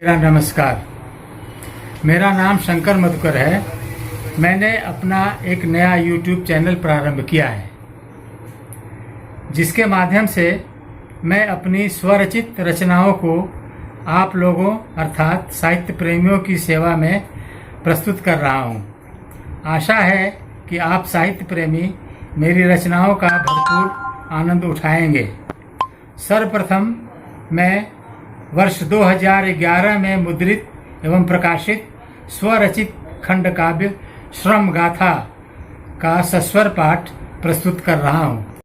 मेरा नमस्कार। मेरा नाम शंकर मधुकर है। मैंने अपना एक नया YouTube चैनल प्रारंभ किया है, जिसके माध्यम से मैं अपनी स्वरचित रचनाओं को आप लोगों अर्थात साहित्य प्रेमियों की सेवा में प्रस्तुत कर रहा हूँ। आशा है कि आप साहित्य प्रेमी मेरी रचनाओं का भरपूर आनंद उठाएंगे। सर्वप्रथम मैं वर्ष 2011 में मुद्रित एवं प्रकाशित स्वरचित खंड काव्य श्रम गाथा का सस्वर पाठ प्रस्तुत कर रहा हूँ।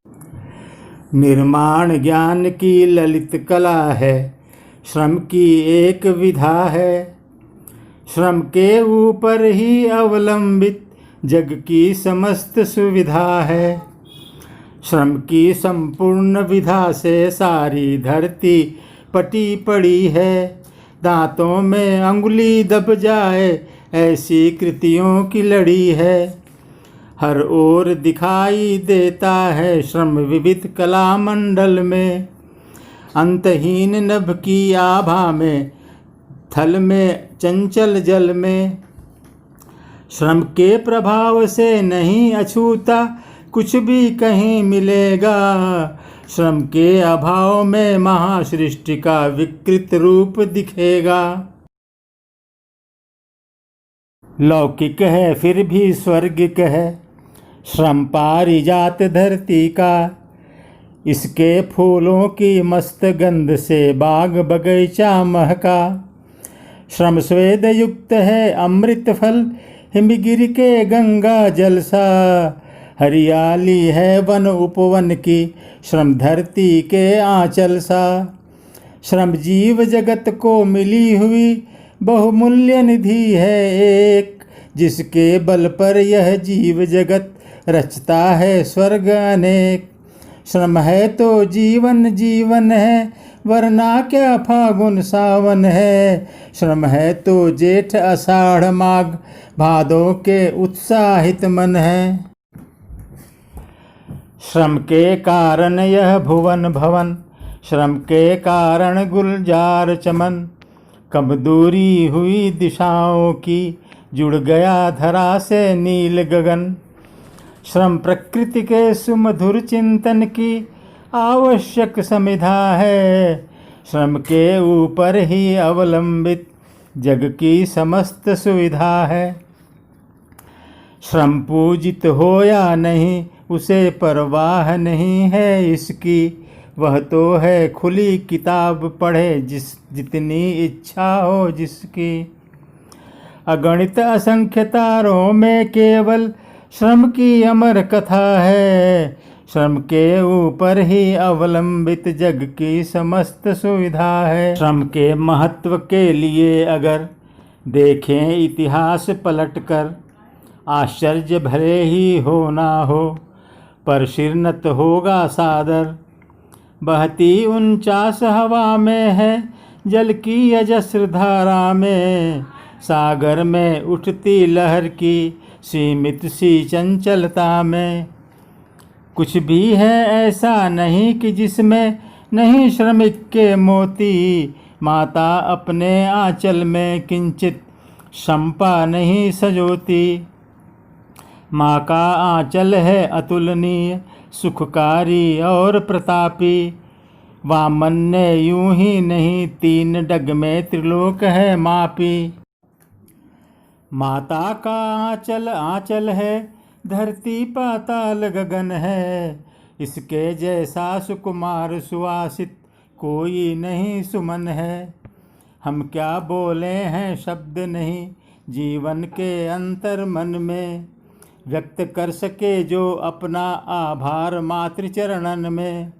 निर्माण ज्ञान की ललित कला है, श्रम की एक विधा है। श्रम के ऊपर ही अवलंबित जग की समस्त सुविधा है। श्रम की संपूर्ण विधा से सारी धरती पटी पड़ी है। दांतों में अंगुली दब जाए ऐसी कृतियों की लड़ी है। हर ओर दिखाई देता है श्रम विविध कला मंडल में। अंतहीन नभ की आभा में, थल में चंचल जल में। श्रम के प्रभाव से नहीं अछूता कुछ भी कहीं मिलेगा। श्रम के अभाव में महासृष्टि का विकृत रूप दिखेगा। लौकिक है फिर भी स्वर्गिक है श्रम पारिजात धरती का। इसके फूलों की मस्त गंध से बाग बगीचा महका। श्रम स्वेद युक्त है अमृत फल हिमगिर के गंगा जल सा। हरियाली है वन उपवन की श्रम धरती के आंचल सा। श्रम जीव जगत को मिली हुई बहुमूल्य निधि है एक, जिसके बल पर यह जीव जगत रचता है स्वर्ग अनेक। श्रम है तो जीवन जीवन है, वरना क्या फागुन सावन है। श्रम है तो जेठ आषाढ़ माघ भादों के उत्साहित मन है। श्रम के कारण यह भुवन भवन, श्रम के कारण गुलजार चमन। कब दूरी हुई दिशाओं की, जुड़ गया धरा से नील गगन। श्रम प्रकृति के सुमधुर चिंतन की आवश्यक समिधा है। श्रम के ऊपर ही अवलंबित जग की समस्त सुविधा है। श्रम पूजित हो या नहीं उसे परवाह नहीं है इसकी। वह तो है खुली किताब पढ़े जितनी इच्छा हो जिसकी। अगणित असंख्य तारों में केवल श्रम की अमर कथा है। श्रम के ऊपर ही अवलंबित जग की समस्त सुविधा है। श्रम के महत्व के लिए अगर देखें इतिहास पलटकर, आश्चर्य भले ही हो ना हो पर शिरनत होगा सादर। बहती 49 हवा में है जल की अजस्र धारा में। सागर में उठती लहर की सीमित सी चंचलता में। कुछ भी है ऐसा नहीं कि जिसमें नहीं श्रमिक के मोती। माता अपने आंचल में किंचित शंपा नहीं सजोती। माँ का आंचल है अतुलनीय सुखकारी और प्रतापी। वामन ने यूं ही नहीं 3 डग में त्रिलोक है मापी। माता का आंचल आंचल है, धरती पाताल गगन है। इसके जैसा सुकुमार सुवासित कोई नहीं सुमन है। हम क्या बोले हैं शब्द नहीं जीवन के अंतर मन में। व्यक्त कर सके जो अपना आभार मातृचरणन में।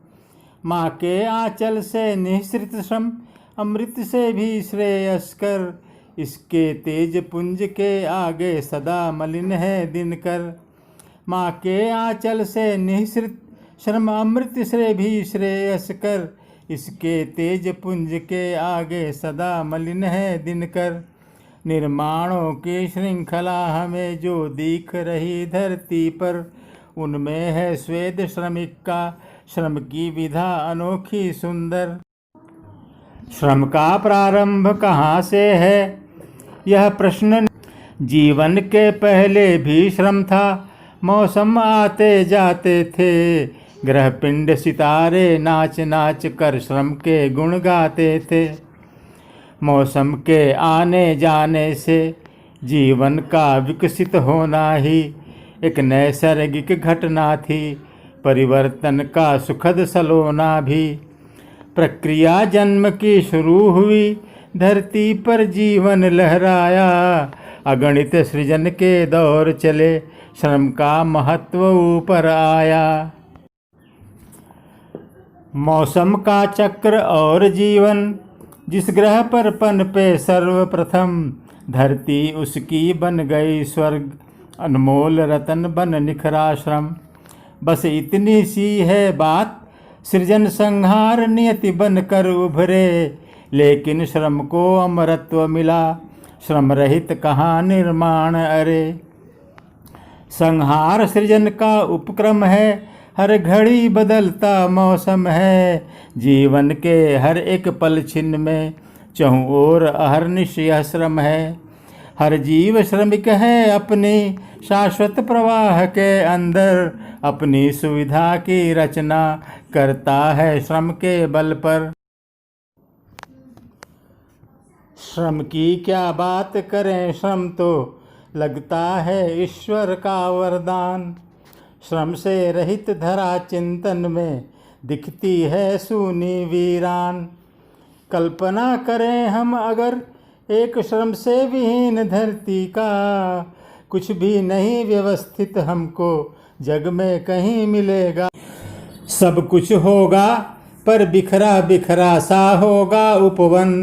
माँ के आंचल से निःसृत श्रम अमृत से भी श्रेयस्कर। इसके तेज पुंज के आगे सदा मलिन है दिनकर। माँ के आंचल से निःसृत श्रम अमृत से भी श्रेयस्कर। इसके तेज पुंज के आगे सदा मलिन है दिनकर। निर्माणों की श्रृंखला हमें जो दिख रही धरती पर, उनमें है स्वेद श्रमिक का श्रम की विधा अनोखी सुंदर। श्रम का प्रारंभ कहाँ से है, यह प्रश्न जीवन के पहले भी श्रम था। मौसम आते जाते थे, ग्रह पिंड सितारे नाच नाच कर श्रम के गुण गाते थे। मौसम के आने जाने से जीवन का विकसित होना ही एक नैसर्गिक घटना थी, परिवर्तन का सुखद सलोना भी। प्रक्रिया जन्म की शुरू हुई, धरती पर जीवन लहराया। अगणित सृजन के दौर चले, श्रम का महत्व ऊपर आया। मौसम का चक्र और जीवन, जिस ग्रह पर पनपे सर्वप्रथम, धरती उसकी बन गई स्वर्ग, अनमोल रतन बन निखरा श्रम। बस इतनी सी है बात, सृजन संहार नियति बन कर उभरे, लेकिन श्रम को अमरत्व मिला, श्रम रहित कहाँ निर्माण अरे। संहार सृजन का उपक्रम है, हर घड़ी बदलता मौसम है। जीवन के हर एक पल छिन्न में, चहुं ओर अहर्निश यह श्रम है। हर जीव श्रमिक है अपनी शाश्वत प्रवाह के अंदर, अपनी सुविधा की रचना करता है श्रम के बल पर। श्रम की क्या बात करें, श्रम तो लगता है ईश्वर का वरदान। श्रम से रहित धरा चिंतन में, दिखती है सूनी वीरान। कल्पना करें हम अगर एक श्रम से विहीन धरती का, कुछ भी नहीं व्यवस्थित हमको जग में कहीं मिलेगा। सब कुछ होगा पर बिखरा बिखरा सा होगा उपवन।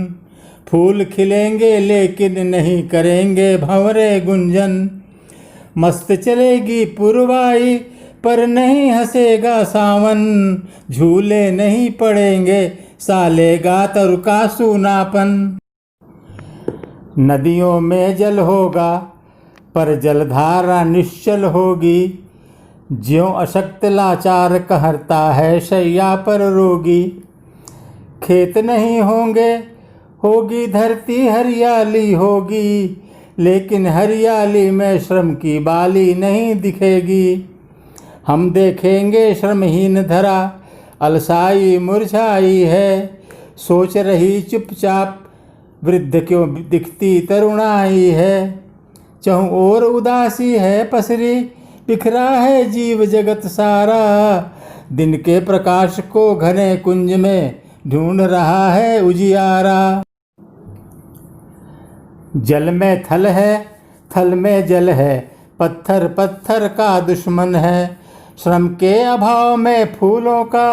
फूल खिलेंगे लेकिन नहीं करेंगे भंवरे गुंजन। मस्त चलेगी पुरवाई पर नहीं हंसेगा सावन। झूले नहीं पड़ेंगे सालेगा तरु का सूनापन। नदियों में जल होगा पर जलधारा निश्चल होगी। ज्यों अशक्त लाचार कहरता है शैया पर रोगी। खेत नहीं होंगे होगी धरती हरियाली होगी, लेकिन हरियाली में श्रम की बाली नहीं दिखेगी। हम देखेंगे श्रमहीन धरा अलसाई मुरझाई है। सोच रही चुपचाप वृद्ध क्यों दिखती तरुणाई है। चहुं ओर उदासी है पसरी, बिखरा है जीव जगत सारा। दिन के प्रकाश को घने कुंज में ढूंढ रहा है उजियारा। जल में थल है, थल में जल है, पत्थर पत्थर का दुश्मन है। श्रम के अभाव में फूलों का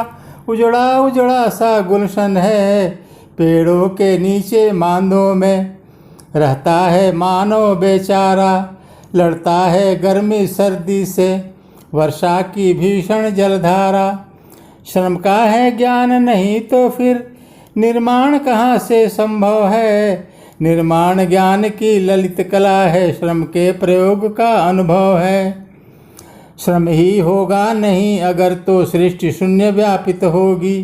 उजड़ा उजड़ा सा गुलशन है। पेड़ों के नीचे मांदों में रहता है मानव बेचारा। लड़ता है गर्मी सर्दी से, वर्षा की भीषण जलधारा। श्रम का है ज्ञान नहीं तो फिर निर्माण कहाँ से संभव है। निर्माण ज्ञान की ललित कला है, श्रम के प्रयोग का अनुभव है। श्रम ही होगा नहीं अगर तो सृष्टि शून्य व्यापित होगी।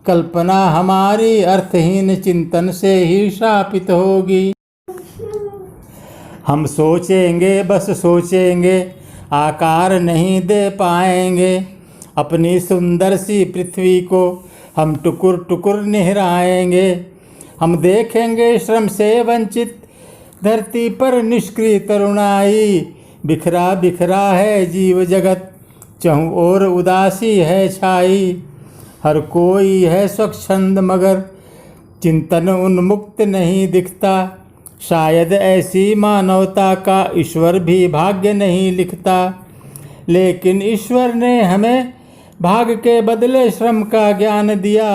कल्पना हमारी अर्थहीन चिंतन से ही शापित होगी। हम सोचेंगे बस सोचेंगे, आकार नहीं दे पाएंगे। अपनी सुंदर सी पृथ्वी को हम टुकुर टुकुर निहराएंगे। हम देखेंगे श्रम से वंचित धरती पर निष्क्रिय तरुणाई। बिखरा बिखरा है जीव जगत, चहुं ओर उदासी है छाई। हर कोई है स्वच्छंद मगर चिंतन उन्मुक्त नहीं दिखता। शायद ऐसी मानवता का ईश्वर भी भाग्य नहीं लिखता। लेकिन ईश्वर ने हमें भाग के बदले श्रम का ज्ञान दिया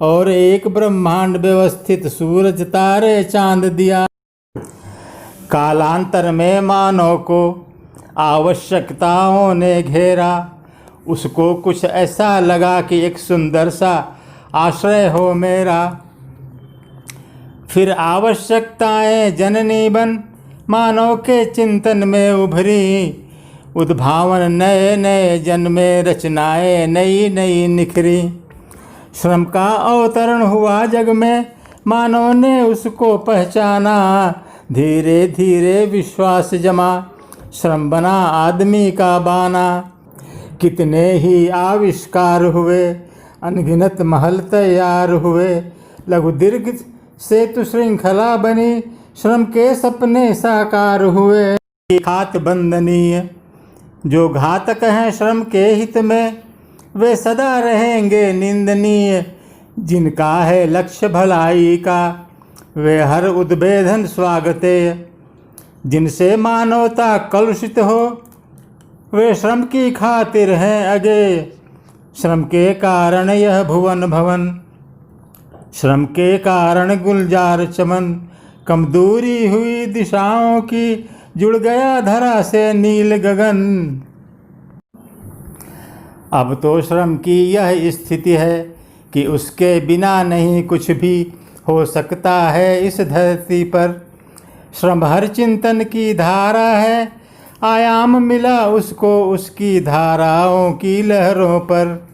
और एक ब्रह्मांड व्यवस्थित सूरज तारे चांद दिया। कालांतर में मानव को आवश्यकताओं ने घेरा। उसको कुछ ऐसा लगा कि एक सुंदर सा आश्रय हो मेरा। फिर आवश्यकताएं जननी बन मानव के चिंतन में उभरी। उद्भावन नए नए जन्मे, रचनाएं नई नई निखरी। श्रम का अवतरण हुआ जग में, मानव ने उसको पहचाना। धीरे धीरे विश्वास जमा, श्रम बना आदमी का बाना। कितने ही आविष्कार हुए, अनगिनत महल तैयार हुए। लघु दीर्घ सेतु श्रृंखला बनी, श्रम के सपने साकार हुए। घात बंदनीय, जो घातक हैं श्रम के हित में, वे सदा रहेंगे निंदनीय। जिनका है लक्ष्य भलाई का, वे हर उद्भेदन स्वागतेय। जिनसे मानवता कलुषित हो, वे श्रम की खातिर हैं अगे। श्रम के कारण यह भुवन भवन, श्रम के कारण गुलजार चमन। कम दूरी हुई दिशाओं की, जुड़ गया धरा से नील गगन। अब तो श्रम की यह स्थिति है कि उसके बिना नहीं कुछ भी हो सकता है इस धरती पर। श्रम हर चिंतन की धारा है, आयाम मिला उसको उसकी धाराओं की लहरों पर।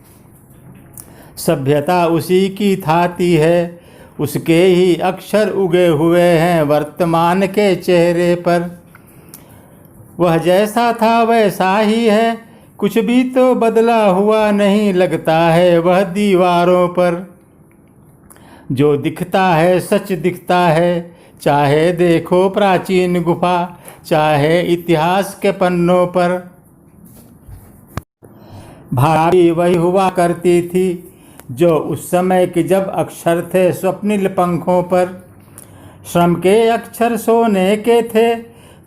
सभ्यता उसी की थाती है, उसके ही अक्षर उगे हुए हैं वर्तमान के चेहरे पर। वह जैसा था वैसा ही है, कुछ भी तो बदला हुआ नहीं लगता है वह दीवारों पर। जो दिखता है सच दिखता है, चाहे देखो प्राचीन गुफा, चाहे इतिहास के पन्नों पर। भाभी वही हुआ करती थी, जो उस समय के जब अक्षर थे स्वप्निल पंखों पर। श्रम के अक्षर सोने के थे,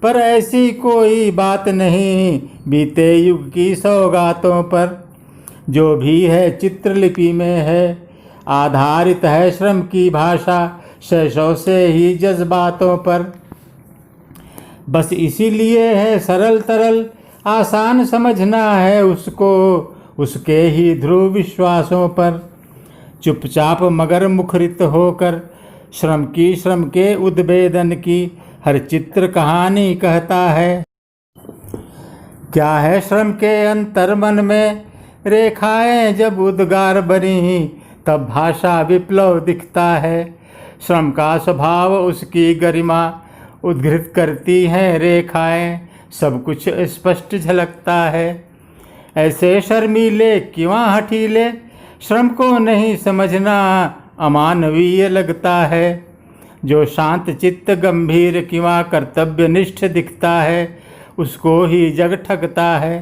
पर ऐसी कोई बात नहीं बीते युग की सौगातों पर। जो भी है चित्रलिपि में है, आधारित है श्रम की भाषा शैशव से ही जज्बातों पर। बस इसीलिए है सरल तरल, आसान समझना है उसको उसके ही ध्रुव विश्वासों पर। चुपचाप मगर मुखरित होकर, श्रम के उद्भेदन की हर चित्र कहानी कहता है। क्या है श्रम के अंतर मन में, रेखाएं जब उद्गार बनी, तब भाषा विप्लव दिखता है। श्रम का स्वभाव उसकी गरिमा, उद्घृत करती हैं रेखाएं, सब कुछ स्पष्ट झलकता है। ऐसे शर्मीले क्यों हठीले, श्रम को नहीं समझना अमानवीय लगता है। जो शांत चित्त गंभीर किंवा कर्तव्यनिष्ठ दिखता है, उसको ही जग ठगता है।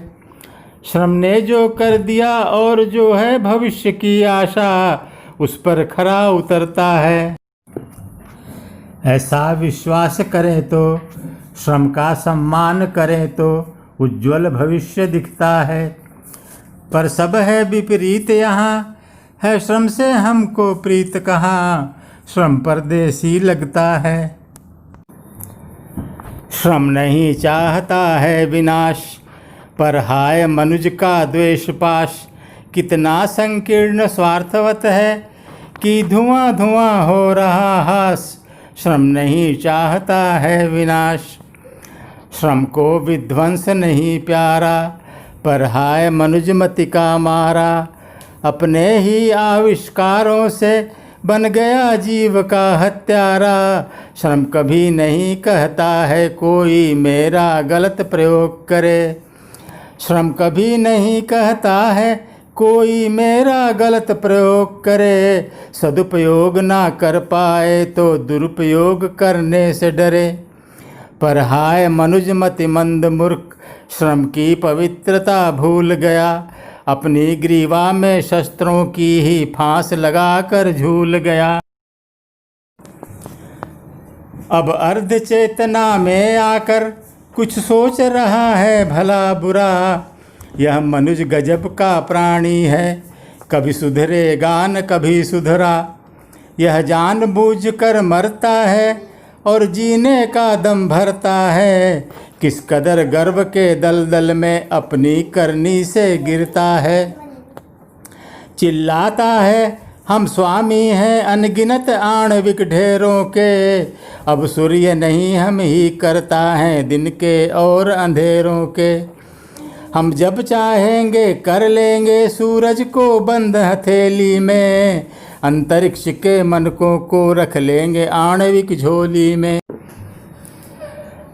श्रम ने जो कर दिया और जो है भविष्य की आशा, उस पर खरा उतरता है। ऐसा विश्वास करें तो, श्रम का सम्मान करें तो उज्ज्वल भविष्य दिखता है। पर सब है विपरीत यहाँ, है श्रम से हमको प्रीत कहाँ, श्रम परदेसी लगता है। श्रम नहीं चाहता है विनाश, पर हाय मनुज का द्वेष पाश। कितना संकीर्ण स्वार्थवत है कि धुआं धुआं हो रहा हास। श्रम नहीं चाहता है विनाश, श्रम को विध्वंस नहीं प्यारा, पर हाय मनुजमति का मारा। अपने ही आविष्कारों से बन गया जीव का हत्यारा। श्रम कभी नहीं कहता है कोई मेरा गलत प्रयोग करे। श्रम कभी नहीं कहता है कोई मेरा गलत प्रयोग करे। सदुपयोग ना कर पाए तो दुरुपयोग करने से डरे। पर हाय मनुजमति मंद मूर्ख, श्रम की पवित्रता भूल गया। अपनी ग्रीवा में शस्त्रों की ही फांस लगाकर झूल गया। अब अर्ध चेतना में आकर कुछ सोच रहा है भला बुरा। यह मनुज गजब का प्राणी है, कभी सुधरेगा न कभी सुधरा। यह जानबूझ कर मरता है और जीने का दम भरता है। किस कदर गर्व के दलदल में अपनी करनी से गिरता है। चिल्लाता है हम स्वामी हैं अनगिनत आणविक ढेरों के। अब सूर्य नहीं हम ही करता है दिन के और अंधेरों के। हम जब चाहेंगे कर लेंगे सूरज को बंद हथेली में, अंतरिक्ष के मनकों को रख लेंगे आणविक झोली में।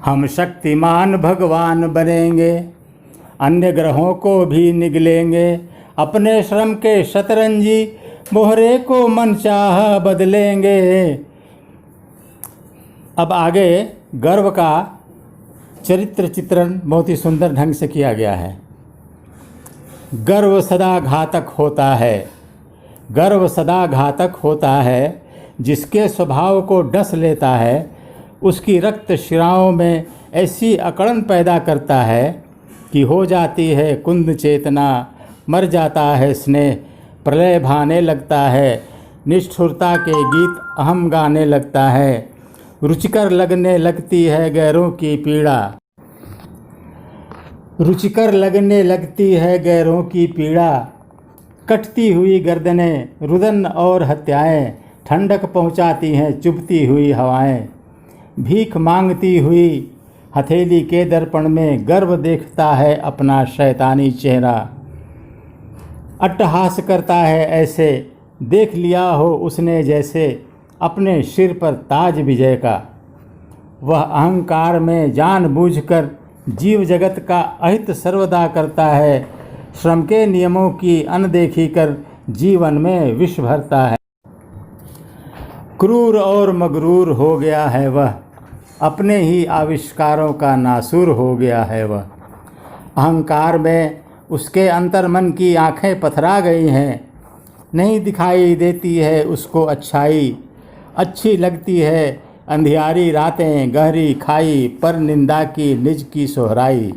हम शक्तिमान भगवान बनेंगे, अन्य ग्रहों को भी निगलेंगे, अपने श्रम के शतरंजी मोहरे को मनचाहा बदलेंगे। अब आगे गर्व का चरित्र चित्रण बहुत ही सुंदर ढंग से किया गया है। गर्व सदा घातक होता है, गर्व सदा घातक होता है, जिसके स्वभाव को डस लेता है, उसकी रक्त शिराओं में ऐसी अकड़न पैदा करता है कि हो जाती है कुंद चेतना, मर जाता है स्नेह, प्रलय भाने लगता है, निष्ठुरता के गीत अहम गाने लगता है, रुचिकर लगने लगती है गैरों की पीड़ा, रुचिकर लगने लगती है गैरों की पीड़ा, कटती हुई गर्दनें, रुदन और हत्याएं, ठंडक पहुंचाती हैं चुभती हुई हवाएं, भीख मांगती हुई हथेली के दर्पण में गर्व देखता है अपना शैतानी चेहरा, अट्टहास करता है ऐसे, देख लिया हो उसने जैसे अपने सिर पर ताज विजय का। वह अहंकार में जानबूझकर जीव जगत का अहित सर्वदा करता है, श्रम के नियमों की अनदेखी कर जीवन में विष भरता है। क्रूर और मगरूर हो गया है वह, अपने ही आविष्कारों का नासूर हो गया है वह। अहंकार में उसके अंतर्मन की आंखें पथरा गई हैं, नहीं दिखाई देती है उसको अच्छाई, अच्छी लगती है अंधियारी रातें गहरी खाई, पर निंदा की निज की सोहराई।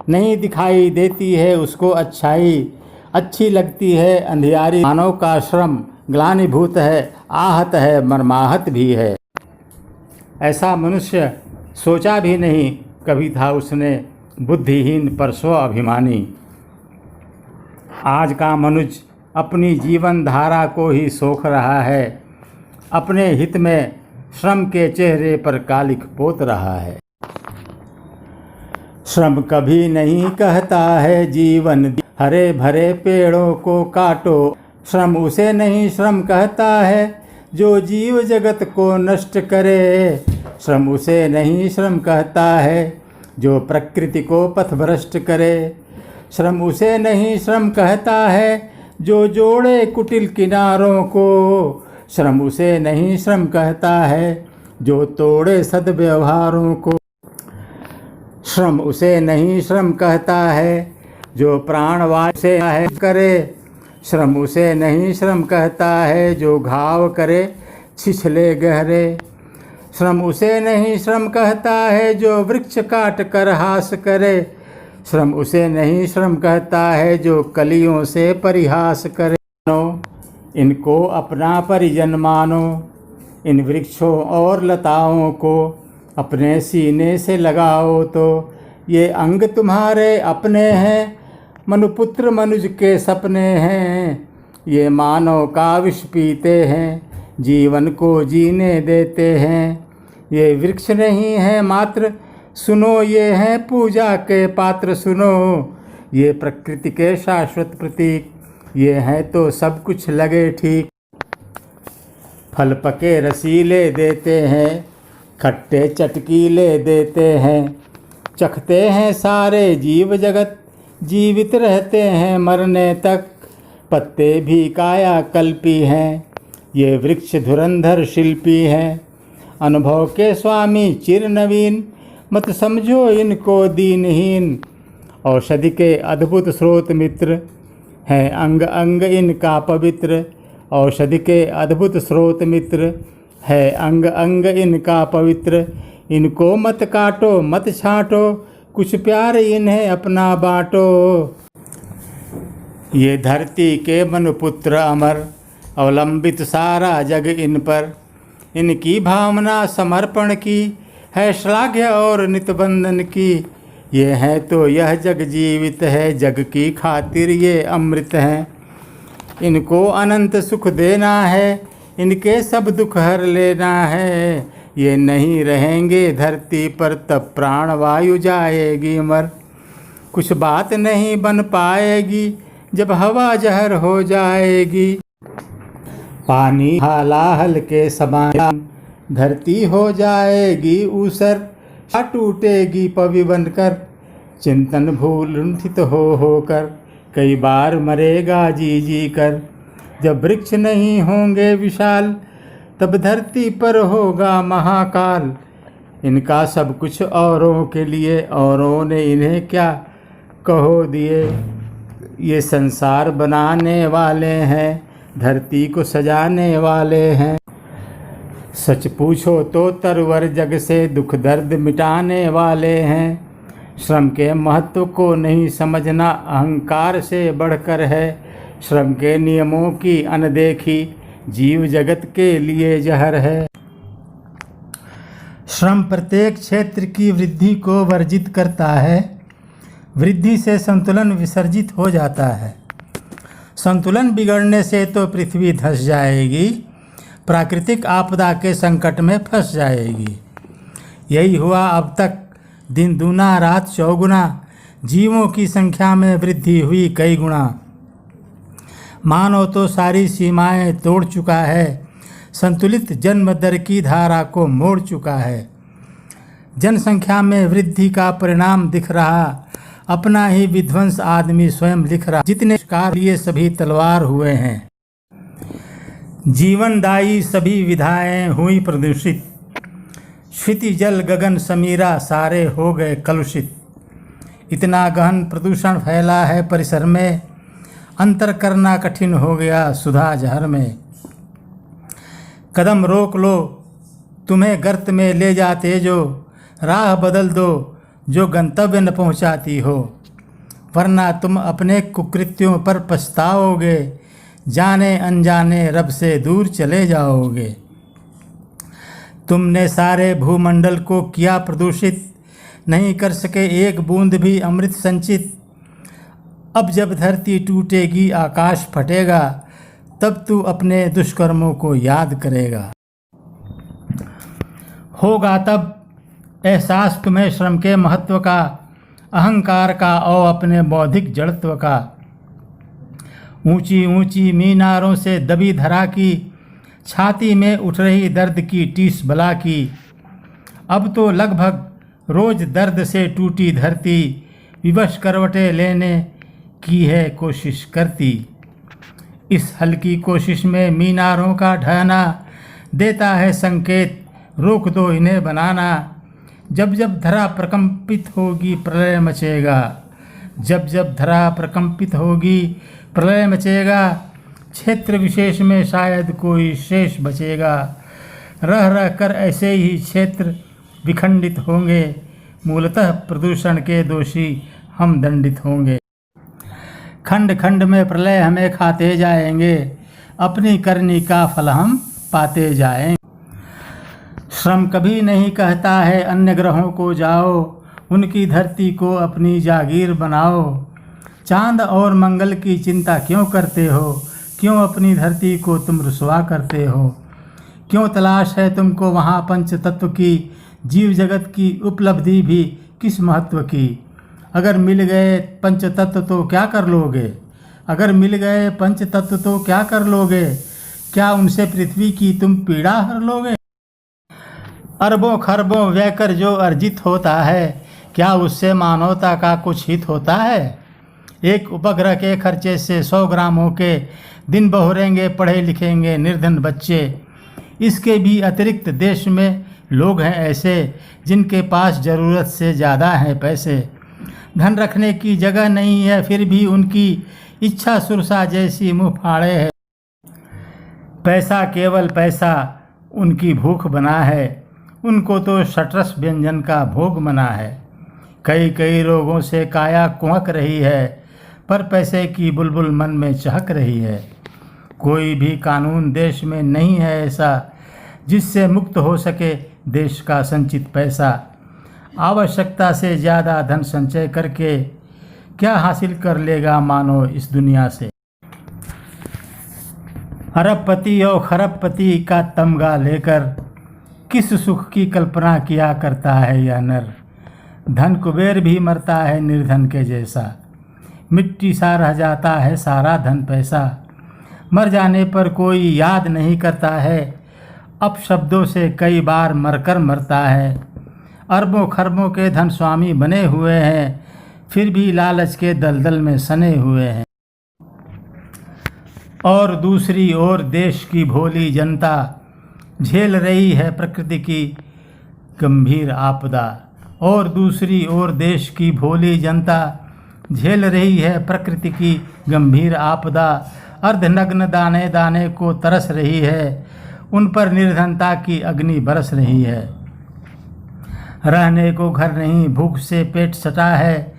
नहीं दिखाई देती है उसको अच्छाई, अच्छी लगती है अंधियारी, मानव का श्रम ग्लानिभूत है, आहत है मर्माहत भी है। ऐसा मनुष्य सोचा भी नहीं कभी था उसने, बुद्धिहीन पर स्व अभिमानी। आज का मनुष्य अपनी जीवन धारा को ही सोख रहा है, अपने हित में श्रम के चेहरे पर कालिख पोत रहा है। श्रम कभी नहीं कहता है जीवन हरे भरे पेड़ों को काटो, श्रम उसे नहीं श्रम कहता है जो जीव जगत को नष्ट करे, श्रम उसे नहीं श्रम कहता है जो प्रकृति को पथभ्रष्ट करे, श्रम उसे नहीं श्रम कहता है जो जोड़े कुटिल किनारों को, श्रम उसे नहीं श्रम कहता है जो तोड़े सद्व्यवहारों को, श्रम उसे नहीं श्रम कहता है जो प्राणवायु से है करे, श्रम उसे नहीं श्रम कहता है जो घाव करे छिछले गहरे, श्रम उसे नहीं श्रम कहता है जो वृक्ष काट कर हास करे, श्रम उसे नहीं श्रम कहता है जो कलियों से परिहास करे। इनको अपना परिजन मानो, इन वृक्षों और लताओं को अपने सीने से लगाओ तो ये अंग तुम्हारे अपने हैं, मनुपुत्र मनुज के सपने हैं, ये मानव का विष पीते हैं, जीवन को जीने देते हैं, ये वृक्ष नहीं है मात्र सुनो, ये हैं पूजा के पात्र सुनो, ये प्रकृति के शाश्वत प्रतीक, ये हैं तो सब कुछ लगे ठीक। फल पके रसीले देते हैं, खट्टे चटकीले देते हैं, चखते हैं सारे जीव जगत, जीवित रहते हैं मरने तक, पत्ते भी काया कल्पी हैं, ये वृक्ष धुरंधर शिल्पी हैं, अनुभव के स्वामी चिर नवीन, मत समझो इनको दीनहीन, औषधि के अद्भुत स्रोत मित्र हैं अंग अंग इनका पवित्र, औषधि के अद्भुत स्रोत मित्र है अंग अंग इनका पवित्र, इनको मत काटो मत छांटो, कुछ प्यार इन्हें अपना बाँटो। ये धरती के मनुपुत्र अमर, अवलंबित सारा जग इन पर, इनकी भावना समर्पण की है श्लाघ्य और नितबंधन की, ये है तो यह जग जीवित है, जग की खातिर ये अमृत हैं, इनको अनंत सुख देना है, इनके सब दुख हर लेना है, ये नहीं रहेंगे धरती पर तब प्राण वायु जाएगी मर, कुछ बात नहीं बन पाएगी जब हवा जहर हो जाएगी। पानी हालाहल के समान धरती हो जाएगी ऊसर, टूटेगी पवि बनकर चिंतन भूल लुंठित होकर, कई बार मरेगा जी जी कर। जब वृक्ष नहीं होंगे विशाल तब धरती पर होगा महाकाल। इनका सब कुछ औरों के लिए, औरों ने इन्हें क्या कहो दिए। ये संसार बनाने वाले हैं, धरती को सजाने वाले हैं। सच पूछो तो तरवर जग से दुख दर्द मिटाने वाले हैं। श्रम के महत्व को नहीं समझना अहंकार से बढ़कर है। श्रम के नियमों की अनदेखी जीव जगत के लिए जहर है। श्रम प्रत्येक क्षेत्र की वृद्धि को वर्जित करता है। वृद्धि से संतुलन विसर्जित हो जाता है। संतुलन बिगड़ने से तो पृथ्वी धंस जाएगी, प्राकृतिक आपदा के संकट में फंस जाएगी। यही हुआ अब तक। दिन दूना रात चौगुना, जीवों की संख्या में वृद्धि हुई कई गुना। मानव तो सारी सीमाएं तोड़ चुका है, संतुलित जन्म दर की धारा को मोड़ चुका है। जनसंख्या में वृद्धि का परिणाम दिख रहा, अपना ही विध्वंस आदमी स्वयं लिख रहा। जितने शिकार लिए सभी तलवार हुए हैं। जीवनदायी सभी विधाएं हुई प्रदूषित। क्षिति जल गगन समीरा सारे हो गए कलुषित। इतना गहन प्रदूषण फैला है परिसर में, अंतर करना कठिन हो गया सुधा जहर में। कदम रोक लो, तुम्हें गर्त में ले जाते जो, राह बदल दो जो गंतव्य न पहुंचाती हो, वरना तुम अपने कुकृत्यों पर पछताओगे, जाने अनजाने रब से दूर चले जाओगे। तुमने सारे भूमंडल को किया प्रदूषित, नहीं कर सके एक बूंद भी अमृत संचित। अब जब धरती टूटेगी आकाश फटेगा, तब तू अपने दुष्कर्मों को याद करेगा। होगा तब एहसास तुम्हें श्रम के महत्व का, अहंकार का और अपने बौद्धिक जड़त्व का। ऊंची ऊंची मीनारों से दबी धरा की, छाती में उठ रही दर्द की टीस बला की। अब तो लगभग रोज दर्द से टूटी धरती, विवश करवटें लेने की है कोशिश करती। इस हल्की कोशिश में मीनारों का ढहना देता है संकेत, रोक दो इन्हें बनाना। जब जब धरा प्रकंपित होगी प्रलय मचेगा, जब जब धरा प्रकंपित होगी प्रलय मचेगा। क्षेत्र विशेष में शायद कोई शेष बचेगा, रह रह कर ऐसे ही क्षेत्र विखंडित होंगे। मूलतः प्रदूषण के दोषी हम दंडित होंगे। खंड खंड में प्रलय हमें खाते जाएंगे, अपनी करनी का फल हम पाते जाएंगे। श्रम कभी नहीं कहता है अन्य ग्रहों को जाओ, उनकी धरती को अपनी जागीर बनाओ। चांद और मंगल की चिंता क्यों करते हो, क्यों अपनी धरती को तुम रुसवा करते हो। क्यों तलाश है तुमको वहाँ पंच तत्व की, जीव जगत की उपलब्धि भी किस महत्व की। अगर मिल गए पंच तत्व तो क्या कर लोगे, अगर मिल गए पंच तत्व तो क्या कर लोगे। क्या उनसे पृथ्वी की तुम पीड़ा हर लोगे। अरबों खरबों व्यय कर जो अर्जित होता है, क्या उससे मानवता का कुछ हित होता है। एक उपग्रह के खर्चे से 100 ग्रामों के दिन बहुरेंगे पढ़े लिखेंगे निर्धन बच्चे। इसके भी अतिरिक्त देश में लोग हैं ऐसे, जिनके पास ज़रूरत से ज़्यादा हैं पैसे। धन रखने की जगह नहीं है, फिर भी उनकी इच्छा सुरसा जैसी मुँह फाड़े है। पैसा केवल पैसा उनकी भूख बना है, उनको तो शटरस व्यंजन का भोग मना है। कई कई रोगों से काया कुहक रही है, पर पैसे की बुलबुल मन में चहक रही है। कोई भी कानून देश में नहीं है ऐसा, जिससे मुक्त हो सके देश का संचित पैसा। आवश्यकता से ज़्यादा धन संचय करके क्या हासिल कर लेगा मानव इस दुनिया से। अरबपति और खरबपति का तमगा लेकर किस सुख की कल्पना किया करता है यह नर। धन कुबेर भी मरता है निर्धन के जैसा, मिट्टी सा रह जाता है सारा धन पैसा। मर जाने पर कोई याद नहीं करता है, अपशब्दों से कई बार मरकर मरता है। अरबों खरबों के धन स्वामी बने हुए हैं, फिर भी लालच के दलदल में सने हुए हैं। और दूसरी ओर देश की भोली जनता झेल रही है प्रकृति की गंभीर आपदा। और दूसरी ओर देश की भोली जनता झेल रही है प्रकृति की गंभीर आपदा। अर्धनग्न दाने दाने को तरस रही है, उन पर निर्धनता की अग्नि बरस रही है। रहने को घर नहीं भूख से पेट सटा है,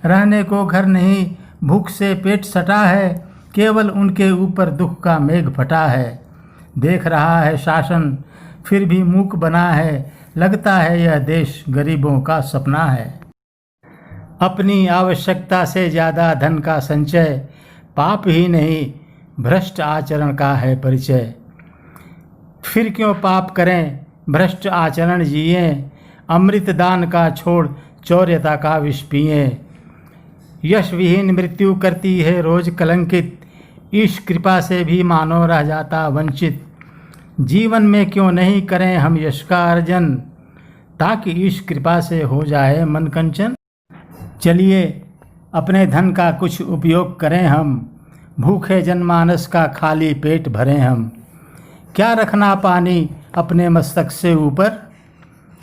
रहने को घर नहीं भूख से पेट सटा है, केवल उनके ऊपर दुख का मेघ फटा है। देख रहा है शासन फिर भी मूक बना है, लगता है यह देश गरीबों का सपना है। अपनी आवश्यकता से ज़्यादा धन का संचय पाप ही नहीं भ्रष्ट आचरण का है परिचय। फिर क्यों पाप करें भ्रष्ट आचरण जिएं, अमृत दान का छोड़ चौर्यता का विष पिएं। यश विहीन मृत्यु करती है रोज कलंकित, ईश कृपा से भी मानव रह जाता वंचित। जीवन में क्यों नहीं करें हम यश का अर्जन, ताकि ईश कृपा से हो जाए मन कंचन। चलिए अपने धन का कुछ उपयोग करें हम, भूखे जनमानस का खाली पेट भरें हम। क्या रखना पानी अपने मस्तक से ऊपर,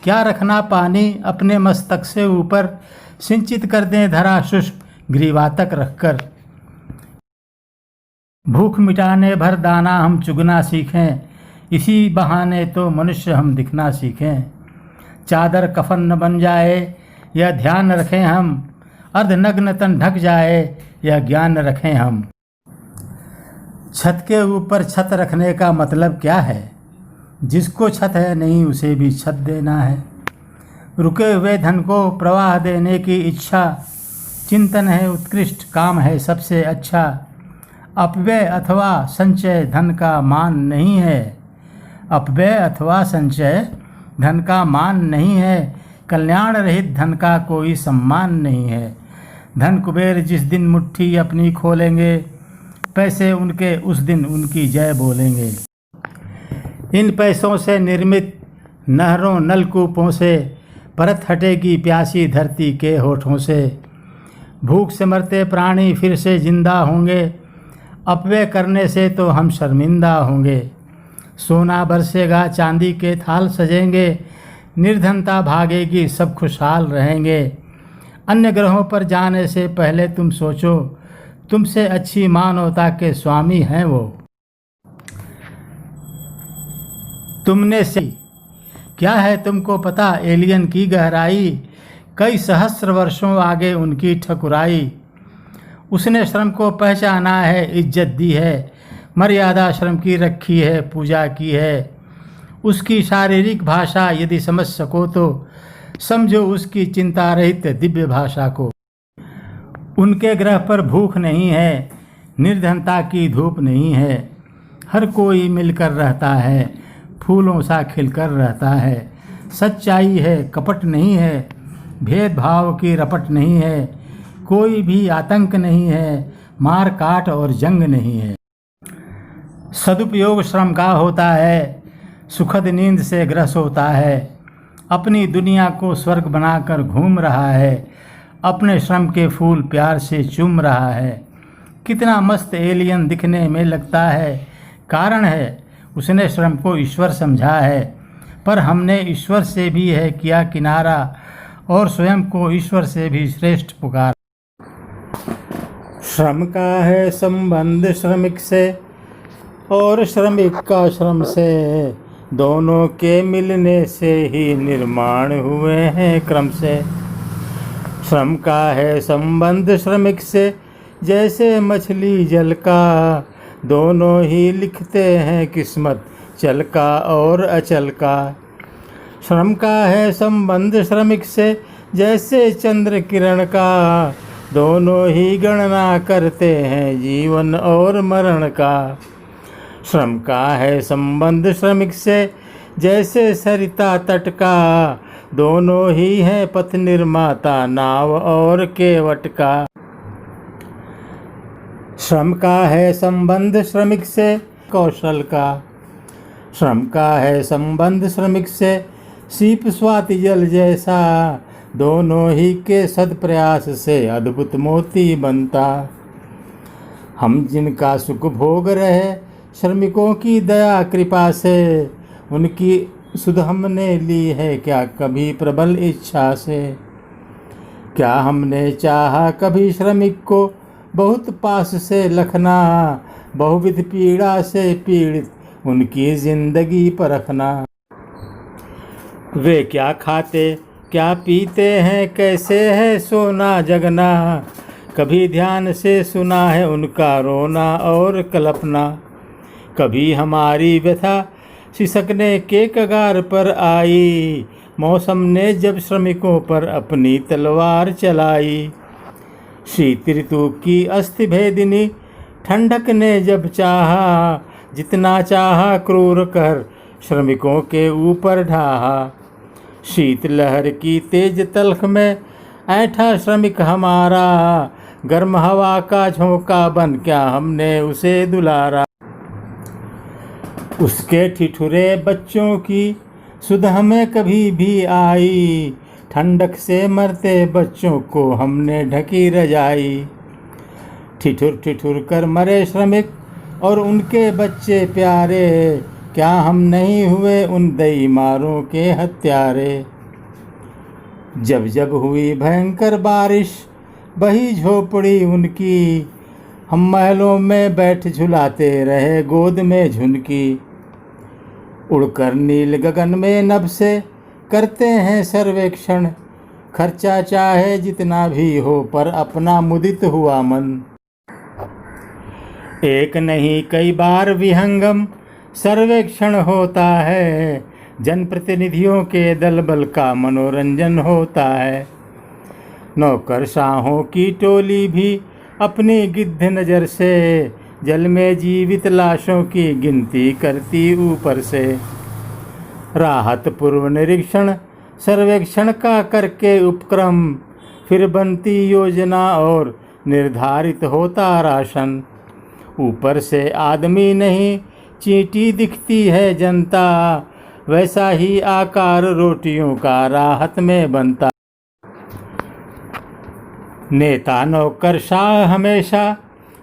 क्या रखना पानी अपने मस्तक से ऊपर, सिंचित कर दें धरा शुष्क ग्रीवा तक रखकर। भूख मिटाने भर दाना हम चुगना सीखें, इसी बहाने तो मनुष्य हम दिखना सीखें। चादर कफन न बन जाए यह ध्यान रखें हम, अर्धनग्न तन ढक जाए यह ज्ञान रखें हम। छत के ऊपर छत रखने का मतलब क्या है, जिसको छत है नहीं उसे भी छत देना है। रुके हुए धन को प्रवाह देने की इच्छा, चिंतन है उत्कृष्ट काम है सबसे अच्छा। अपव्यय अथवा संचय धन का मान नहीं है, अपव्यय अथवा संचय धन का मान नहीं है। कल्याण रहित धन का कोई सम्मान नहीं है। धन कुबेर जिस दिन मुट्ठी अपनी खोलेंगे, पैसे उनके उस दिन उनकी जय बोलेंगे। इन पैसों से निर्मित नहरों नलकूपों से परत हटेगी प्यासी धरती के होठों से। भूख से मरते प्राणी फिर से जिंदा होंगे, अपव्यय करने से तो हम शर्मिंदा होंगे। सोना बरसेगा चांदी के थाल सजेंगे, निर्धनता भागेगी सब खुशहाल रहेंगे। अन्य ग्रहों पर जाने से पहले तुम सोचो, तुमसे अच्छी मानवता के स्वामी हैं वो। तुमने से क्या है तुमको पता एलियन की गहराई, कई सहस्र वर्षों आगे उनकी ठकुराई। उसने श्रम को पहचाना है इज्जत दी है, मर्यादा श्रम की रखी है पूजा की है। उसकी शारीरिक भाषा यदि समझ सको तो समझो उसकी चिंता रहित दिव्य भाषा को। उनके ग्रह पर भूख नहीं है, निर्धनता की धूप नहीं है। हर कोई मिलकर रहता है, फूलों सा खिलकर रहता है। सच्चाई है कपट नहीं है, भेदभाव की रपट नहीं है। कोई भी आतंक नहीं है, मार काट और जंग नहीं है। सदुपयोग श्रम का होता है, सुखद नींद से ग्रस होता है। अपनी दुनिया को स्वर्ग बनाकर घूम रहा है, अपने श्रम के फूल प्यार से चूम रहा है। कितना मस्त एलियन दिखने में लगता है, कारण है उसने श्रम को ईश्वर समझा है। पर हमने ईश्वर से भी है किया किनारा, और स्वयं को ईश्वर से भी श्रेष्ठ पुकार। श्रम का है संबंध श्रमिक से और श्रमिक का श्रम से, दोनों के मिलने से ही निर्माण हुए हैं क्रम से। श्रम का है संबंध श्रमिक से जैसे मछली जल का, दोनों ही लिखते हैं किस्मत चल का और अचल का। श्रम का है संबंध श्रमिक से जैसे चंद्र किरण का, दोनों ही गणना करते हैं जीवन और मरण का। श्रम का है संबंध श्रमिक से जैसे सरिता तट का, दोनों ही हैं पथ निर्माता, नाव और केवट का। श्रम का है संबंध श्रमिक से कौशल का, श्रम का है संबंध श्रमिक से सीप स्वाति जल जैसा, दोनों ही के सदप्रयास से अद्भुत मोती बनता। हम जिनका सुख भोग रहे श्रमिकों की दया कृपा से, उनकी सुध हमने ली है क्या कभी प्रबल इच्छा से। क्या हमने चाहा कभी श्रमिक को बहुत पास से लखना, बहुविध पीड़ा से पीड़ित उनकी जिंदगी परखना। वे क्या खाते क्या पीते हैं, कैसे है सोना जगना, कभी ध्यान से सुना है उनका रोना और कल्पना। कभी हमारी व्यथा सिसकने के कगार पर आई, मौसम ने जब श्रमिकों पर अपनी तलवार चलाई। शीत ऋतु की अस्थि भेदिनी ठंडक ने जब चाहा, जितना चाहा क्रूर कर श्रमिकों के ऊपर ढाहा। शीत लहर की तेज तल्ख में ऐठा श्रमिक हमारा, गर्म हवा का झोंका बन क्या हमने उसे दुलारा। उसके ठिठुरे बच्चों की सुध हमें कभी भी आई, ठंडक से मरते बच्चों को हमने ढकी रजाई। ठिठुर ठिठुर कर मरे श्रमिक और उनके बच्चे प्यारे, क्या हम नहीं हुए उन दईमारों के हत्यारे। जब जब हुई भयंकर बारिश बही झोपड़ी उनकी, हम महलों में बैठ झुलाते रहे गोद में झुनकी। उड़कर नील गगन में नभ से करते हैं सर्वेक्षण, खर्चा चाहे जितना भी हो पर अपना मुदित हुआ मन। एक नहीं कई बार विहंगम सर्वेक्षण होता है, जनप्रतिनिधियों के दल बल का मनोरंजन होता है। नौकरशाहों की टोली भी अपनी गिद्ध नज़र से जल में जीवित लाशों की गिनती करती ऊपर से। राहत पूर्व निरीक्षण सर्वेक्षण का करके उपक्रम, फिर बनती योजना और निर्धारित होता राशन। ऊपर से आदमी नहीं चींटी दिखती है जनता, वैसा ही आकार रोटियों का राहत में बनता। नेता नौकरशाह हमेशा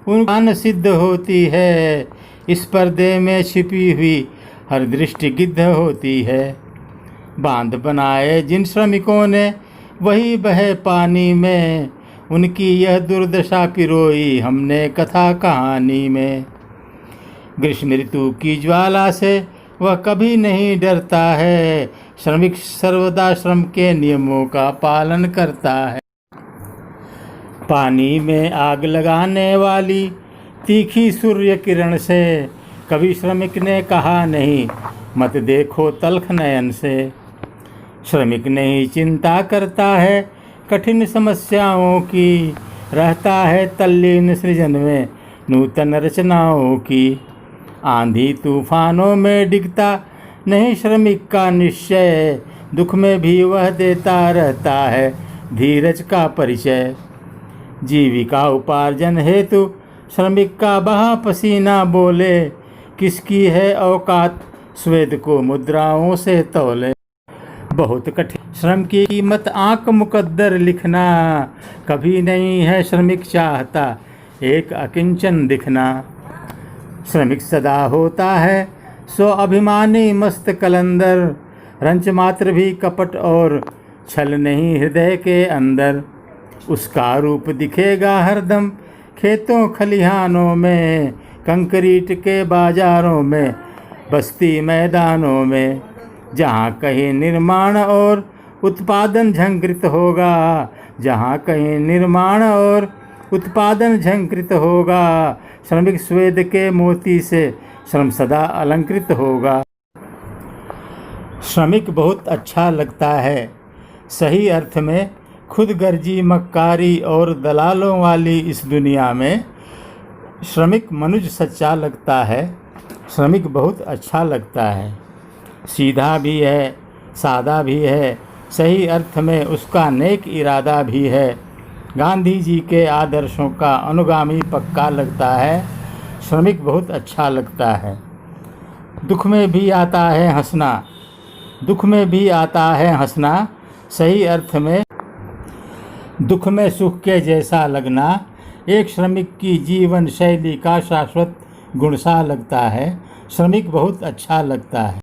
उनकी सिद्ध होती है, इस पर्दे में छिपी हुई हर दृष्टि गिद्ध होती है। बांध बनाए जिन श्रमिकों ने वही बहे पानी में, उनकी यह दुर्दशा पिरोई हमने कथा कहानी में। ग्रीष्म ऋतु की ज्वाला से वह कभी नहीं डरता है, श्रमिक सर्वदा श्रम के नियमों का पालन करता है। पानी में आग लगाने वाली तीखी सूर्य किरण से कभी श्रमिक ने कहा नहीं मत देखो तल्ख नयन से। श्रमिक नहीं चिंता करता है कठिन समस्याओं की, रहता है तल्लीन सृजन में नूतन रचनाओं की। आंधी तूफानों में डिगता नहीं श्रमिक का निश्चय, दुख में भी वह देता रहता है धीरज का परिचय। जीविका उपार्जन हेतु श्रमिक का बहा पसीना बोले, किसकी है औकात स्वेद को मुद्राओं से तौले। बहुत कठिन श्रम की कीमत आंक मुकद्दर लिखना, कभी नहीं है श्रमिक चाहता एक अकिंचन दिखना। श्रमिक सदा होता है सो अभिमानी मस्त कलंदर, रंच मात्र भी कपट और छल नहीं हृदय के अंदर। उसका रूप दिखेगा हरदम खेतों खलिहानों में, कंक्रीट के बाजारों में बस्ती मैदानों में। जहाँ कहीं निर्माण और उत्पादन झंकृत होगा, जहाँ कहीं निर्माण और उत्पादन झंकृत होगा, श्रमिक स्वेद के मोती से श्रम सदा अलंकृत होगा। श्रमिक बहुत अच्छा लगता है, सही अर्थ में खुद गर्जी मक्कारी और दलालों वाली इस दुनिया में श्रमिक मनुज सच्चा लगता है। श्रमिक बहुत अच्छा लगता है, सीधा भी है, सादा भी है, सही अर्थ में उसका नेक इरादा भी है। गांधी जी के आदर्शों का अनुगामी पक्का लगता है, श्रमिक बहुत अच्छा लगता है। दुख में भी आता है हंसना, दुख में भी आता है हंसना, सही अर्थ में दुख में सुख के जैसा लगना एक श्रमिक की जीवन शैली का शाश्वत गुण सा लगता है। श्रमिक बहुत अच्छा लगता है।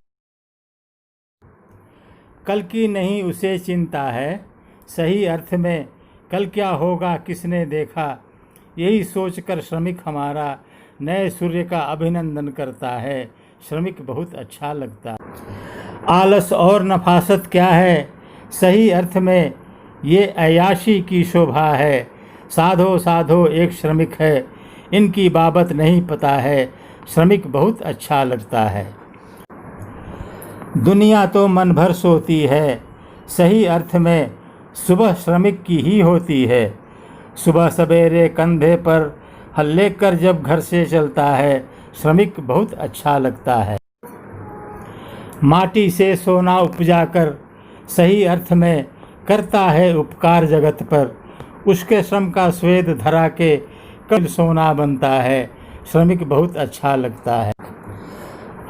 कल की नहीं उसे चिंता है, सही अर्थ में कल क्या होगा किसने देखा, यही सोचकर श्रमिक हमारा नए सूर्य का अभिनंदन करता है। श्रमिक बहुत अच्छा लगता है। आलस और नफासत क्या है, सही अर्थ में ये अयाशी की शोभा है। साधो साधो एक श्रमिक है, इनकी बाबत नहीं पता है। श्रमिक बहुत अच्छा लगता है। दुनिया तो मन भर सोती है, सही अर्थ में सुबह श्रमिक की ही होती है। सुबह सवेरे कंधे पर हल लेकर जब घर से चलता है, श्रमिक बहुत अच्छा लगता है। माटी से सोना उपजाकर, सही अर्थ में करता है उपकार जगत पर। उसके श्रम का स्वेद धरा के कल सोना बनता है। श्रमिक बहुत अच्छा लगता है।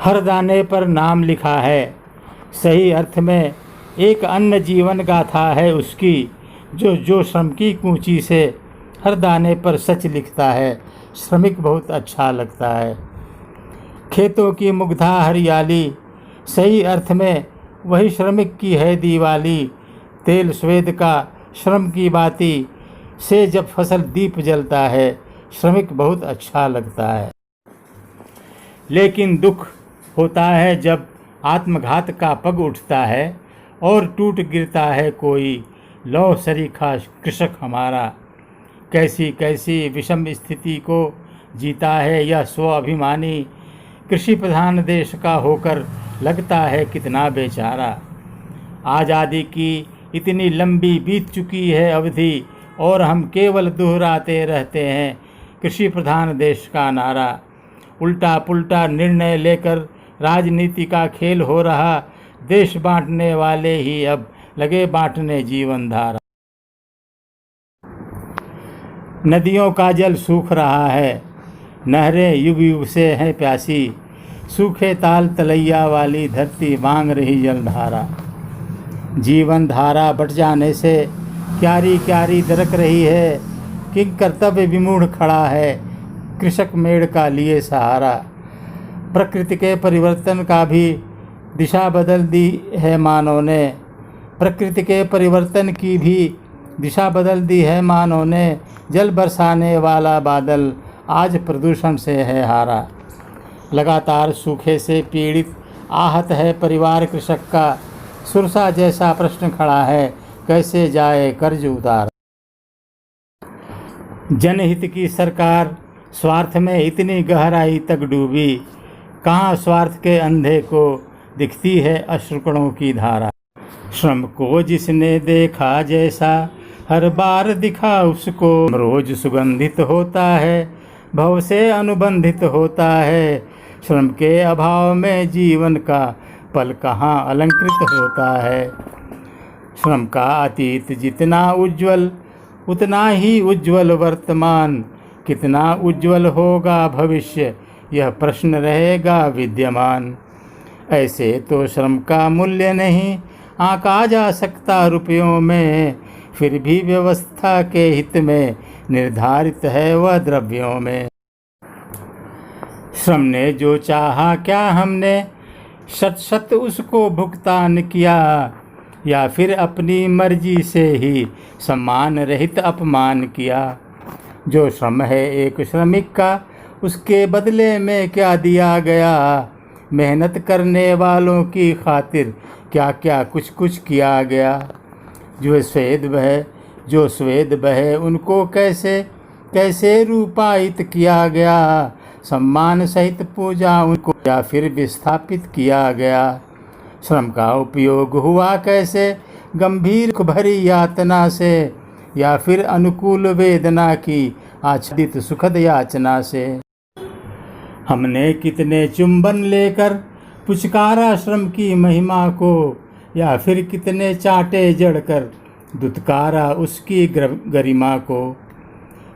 हर दाने पर नाम लिखा है, सही अर्थ में एक अन्न जीवन गाथा है उसकी। जो श्रम की कूंची से हर दाने पर सच लिखता है। श्रमिक बहुत अच्छा लगता है। खेतों की मुग्धा हरियाली, सही अर्थ में वही श्रमिक की है दिवाली। तेल स्वेद का श्रम की बाती से जब फसल दीप जलता है, श्रमिक बहुत अच्छा लगता है। लेकिन दुख होता है जब आत्मघात का पग उठता है और टूट गिरता है कोई लौ सरीखा कृषक हमारा। कैसी कैसी विषम स्थिति को जीता है यह स्वाभिमानी कृषि प्रधान देश का होकर लगता है कितना बेचारा। आज़ादी की इतनी लंबी बीत चुकी है अवधि और हम केवल दोहराते रहते हैं कृषि प्रधान देश का नारा। उल्टा पुल्टा निर्णय लेकर राजनीति का खेल हो रहा, देश बांटने वाले ही अब लगे बांटने जीवन धारा। नदियों का जल सूख रहा है, नहरें युग युग से हैं प्यासी। सूखे ताल तलैया वाली धरती मांग रही जलधारा। जीवन धारा बट जाने से क्यारी क्यारी दरक रही है। किंग कर्तव्य विमूढ़ खड़ा है, कृषक मेड़ का लिए सहारा। प्रकृति के परिवर्तन का भी दिशा बदल दी है मानव ने। प्रकृति के परिवर्तन की भी दिशा बदल दी है मानव ने। जल बरसाने वाला बादल आज प्रदूषण से है हारा। लगातार सूखे से पीड़ित आहत है परिवार कृषक का। सुरसा जैसा प्रश्न खड़ा है, कैसे जाए कर्ज उतार। जनहित की सरकार स्वार्थ में इतनी गहराई तक डूबी। कहाँ स्वार्थ के अंधे को दिखती है अश्रुकणों की धारा। श्रम को जिसने देखा जैसा हर बार दिखा उसको। रोज सुगंधित होता है, भव से अनुबंधित होता है। श्रम के अभाव में जीवन का पल कहाँ अलंकृत होता है। श्रम का अतीत जितना उज्ज्वल उतना ही उज्ज्वल वर्तमान। कितना उज्ज्वल होगा भविष्य यह प्रश्न रहेगा विद्यमान। ऐसे तो श्रम का मूल्य नहीं आंका जा सकता रुपयों में। फिर भी व्यवस्था के हित में निर्धारित है वह द्रव्यों में। श्रम ने जो चाहा क्या हमने शत शत उसको भुगतान किया। या फिर अपनी मर्जी से ही सम्मान रहित अपमान किया। जो श्रम है एक श्रमिक का उसके बदले में क्या दिया गया। मेहनत करने वालों की खातिर क्या क्या कुछ कुछ किया गया। जो स्वेद बहे उनको कैसे कैसे रूपायित किया गया। सम्मान सहित पूजा उनको या फिर विस्थापित किया गया। श्रम का उपयोग हुआ कैसे गंभीर भरी यातना से। या फिर अनुकूल वेदना की आच्छादित सुखद याचना से। हमने कितने चुंबन लेकर पुचकारा श्रम की महिमा को। या फिर कितने चांटे जड़कर दुत्कारा उसकी गरिमा को।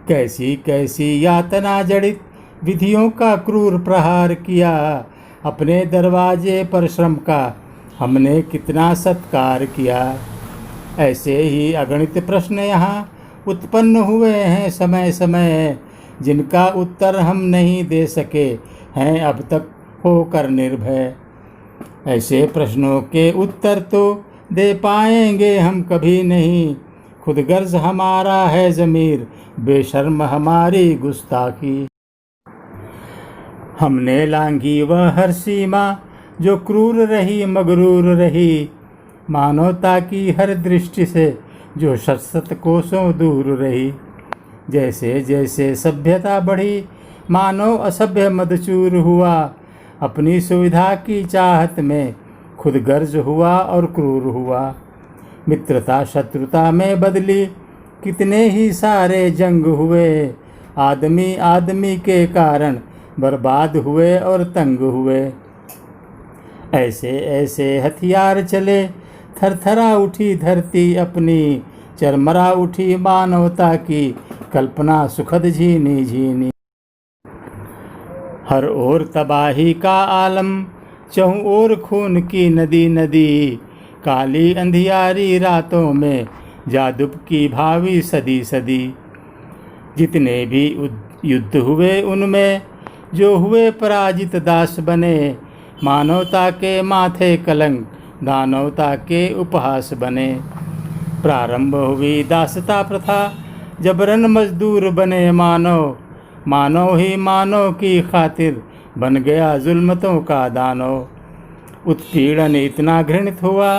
कैसी कैसी यातना जड़ित विधियों का क्रूर प्रहार किया, अपने दरवाजे पर श्रम का हमने कितना सत्कार किया। ऐसे ही अगणित प्रश्न यहाँ उत्पन्न हुए हैं समय समय, जिनका उत्तर हम नहीं दे सके हैं अब तक होकर निर्भय। ऐसे प्रश्नों के उत्तर तो दे पाएंगे हम कभी नहीं, खुद गर्ज हमारा है ज़मीर, बेशर्म हमारी गुस्ताखी। हमने लांघी वह हर सीमा जो क्रूर रही मगरूर रही, मानवता की हर दृष्टि से जो शत कोसों दूर रही। जैसे जैसे सभ्यता बढ़ी मानव असभ्य मदचूर हुआ, अपनी सुविधा की चाहत में खुद गर्ज हुआ और क्रूर हुआ। मित्रता शत्रुता में बदली कितने ही सारे जंग हुए, आदमी आदमी के कारण बर्बाद हुए और तंग हुए। ऐसे ऐसे हथियार चले थरथरा उठी धरती अपनी, चरमरा उठी मानवता की कल्पना सुखद झीनी झीनी। हर ओर तबाही का आलम, चहुं ओर खून की नदी नदी, काली अंधियारी रातों में जादुब की भावी सदी सदी। जितने भी युद्ध हुए उनमें जो हुए पराजित दास बने, मानवता के माथे कलंक दानवता के उपहास बने। प्रारंभ हुई दासता प्रथा, जबरन मजदूर बने मानव, मानव ही मानव की खातिर बन गया जुल्मतों का दानव। उत्पीड़न इतना घृणित हुआ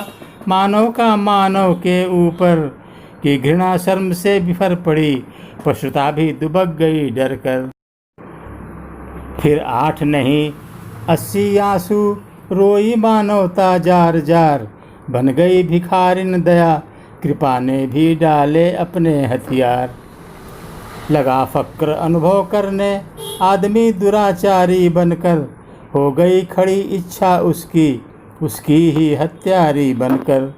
मानव का मानव के ऊपर, कि घृणा शर्म से बिफर पड़ी, पशुता भी दुबक गई डर कर। फिर 8 नहीं 80 आंसू रोई मानवता जार जार, बन गई भिखारिन दया, कृपा ने भी डाले अपने हथियार। लगा फक्र अनुभव करने आदमी दुराचारी बनकर, हो गई खड़ी इच्छा उसकी, उसकी ही हत्यारी बनकर।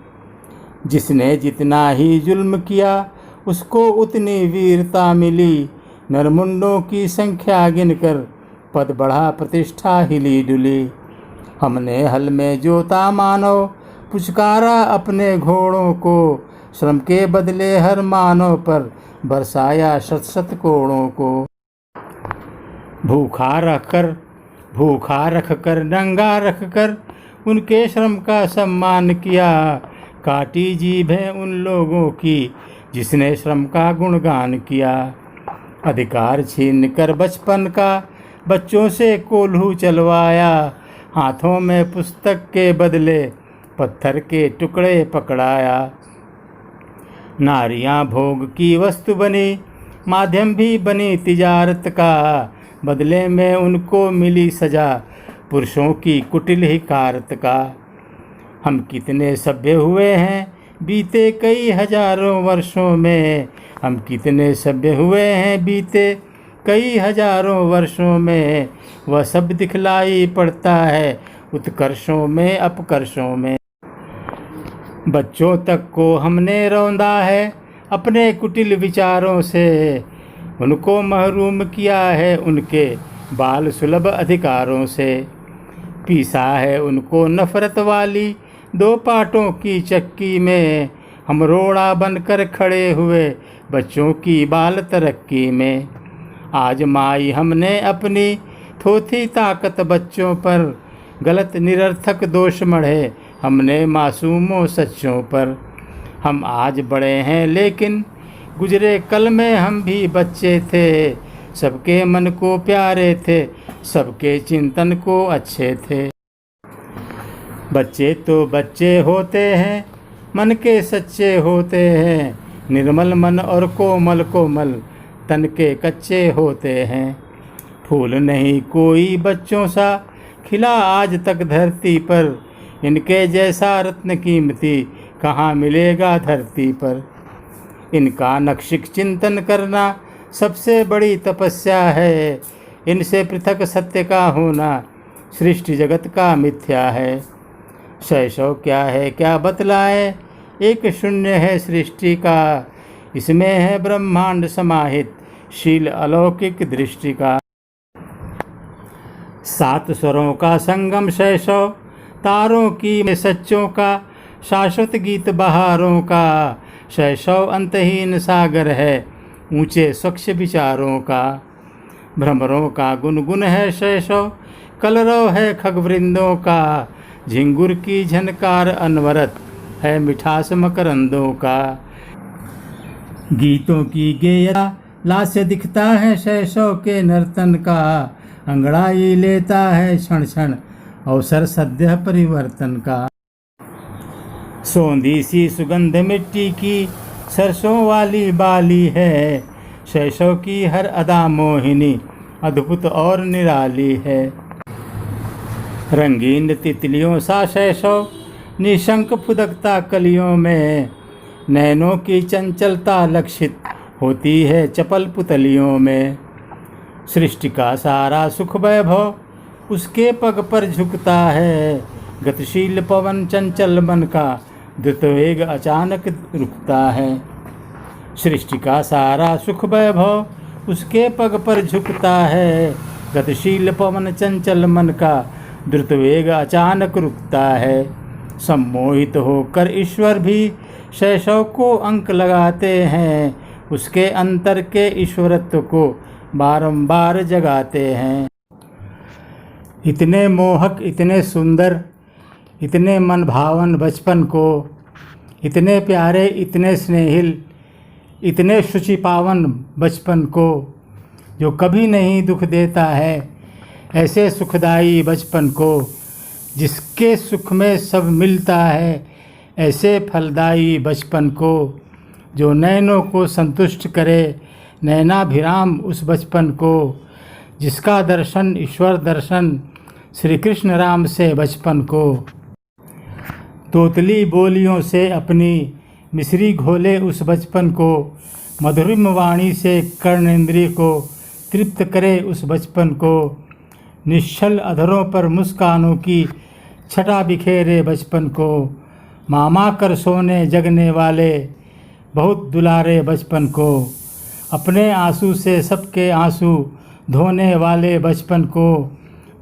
जिसने जितना ही जुल्म किया उसको उतनी वीरता मिली, नरमुंडों की संख्या गिनकर पद बढ़ा प्रतिष्ठा हिली डुली। हमने हल में जोता मानव, पुचकारा अपने घोड़ों को, श्रम के बदले हर मानव पर बरसाया शत शत कोड़ों को। भूखा रख कर नंगा रख कर उनके श्रम का सम्मान किया, काटी जीभें उन लोगों की जिसने श्रम का गुणगान किया। अधिकार छीन कर बचपन का बच्चों से कोल्हू चलवाया, हाथों में पुस्तक के बदले पत्थर के टुकड़े पकड़ाया। नारियां भोग की वस्तु बनी, माध्यम भी बनी तिजारत का, बदले में उनको मिली सजा पुरुषों की कुटिल हिकारत का। हम कितने सभ्य हुए हैं बीते कई हजारों वर्षों में, हम कितने सभ्य हुए हैं बीते कई हजारों वर्षों में, वह सब दिखलाई पड़ता है उत्कर्षों में अपकर्षों में। बच्चों तक को हमने रौंदा है अपने कुटिल विचारों से, उनको महरूम किया है उनके बाल सुलभ अधिकारों से। पीसा है उनको नफरत वाली 2 पाटों की चक्की में, हम रोड़ा बनकर खड़े हुए बच्चों की बाल तरक्की में। आजमाई हमने अपनी थोथी ताकत बच्चों पर, गलत निरर्थक दोष मढ़े हमने मासूमों सच्चों पर। हम आज बड़े हैं लेकिन गुजरे कल में हम भी बच्चे थे, सबके मन को प्यारे थे, सबके चिंतन को अच्छे थे। बच्चे तो बच्चे होते हैं, मन के सच्चे होते हैं, निर्मल मन और कोमल कोमल तन के कच्चे होते हैं। फूल नहीं कोई बच्चों सा खिला आज तक धरती पर, इनके जैसा रत्न कीमती कहाँ मिलेगा धरती पर। इनका नक्शिक चिंतन करना सबसे बड़ी तपस्या है, इनसे पृथक सत्य का होना सृष्टि जगत का मिथ्या है। शैशव क्या है क्या बतलाए, एक शून्य है सृष्टि का, इसमें है ब्रह्मांड समाहित, शील अलौकिक दृष्टि का। 7 स्वरों का संगम शैशव, तारों की सच्चों का, शाश्वत गीत बहारों का। शैशव अंतहीन सागर है, ऊंचे स्वच्छ विचारों का। भ्रमरों का गुनगुन है शैशव, कलरव है खगवृंदों का। झिंगुर की झनकार अनवरत है, मिठास मकरंदों का। गीतों की गेयता लास्य दिखता है शैशव के नर्तन का। अंगड़ाई लेता है क्षण क्षण, अवसर सद्य परिवर्तन का। सौंधी सी सुगंध मिट्टी की, सरसों वाली बाली है। शैशव की हर अदा मोहिनी, अद्भुत और निराली है। रंगीन तितलियों सा शैशव, निशंक फुदकता कलियों में। नैनों की चंचलता लक्षित होती है चपल पुतलियों में। सृष्टि का सारा सुख वैभव उसके पग पर झुकता है। गतिशील पवन चंचल मन का, द्रुत वेग अचानक रुकता है। सृष्टि का सारा सुख वैभव उसके पग पर झुकता है। गतिशील पवन चंचल मन का, द्रुत वेग अचानक रुकता है। सम्मोहित होकर ईश्वर भी शैशव को अंक लगाते हैं। उसके अंतर के ईश्वरत्व को बारंबार जगाते हैं। इतने मोहक, इतने सुंदर, इतने मन भावन बचपन को, इतने प्यारे, इतने स्नेहिल, इतने शुचि पावन बचपन को, जो कभी नहीं दुख देता है। ऐसे सुखदाई बचपन को, जिसके सुख में सब मिलता है। ऐसे फलदायी बचपन को, जो नैनों को संतुष्ट करे। नैनाभिराम उस बचपन को, जिसका दर्शन ईश्वर दर्शन, श्री कृष्ण राम से बचपन को। तोतली बोलियों से अपनी मिश्री घोले उस बचपन को। मधुरिम वाणी से कर्णेंद्रिय को तृप्त करे उस बचपन को। निश्चल अधरों पर मुस्कानों की छटा बिखेरे बचपन को। मामा कर सोने जगने वाले बहुत दुलारे बचपन को। अपने आंसू से सबके आंसू धोने वाले बचपन को।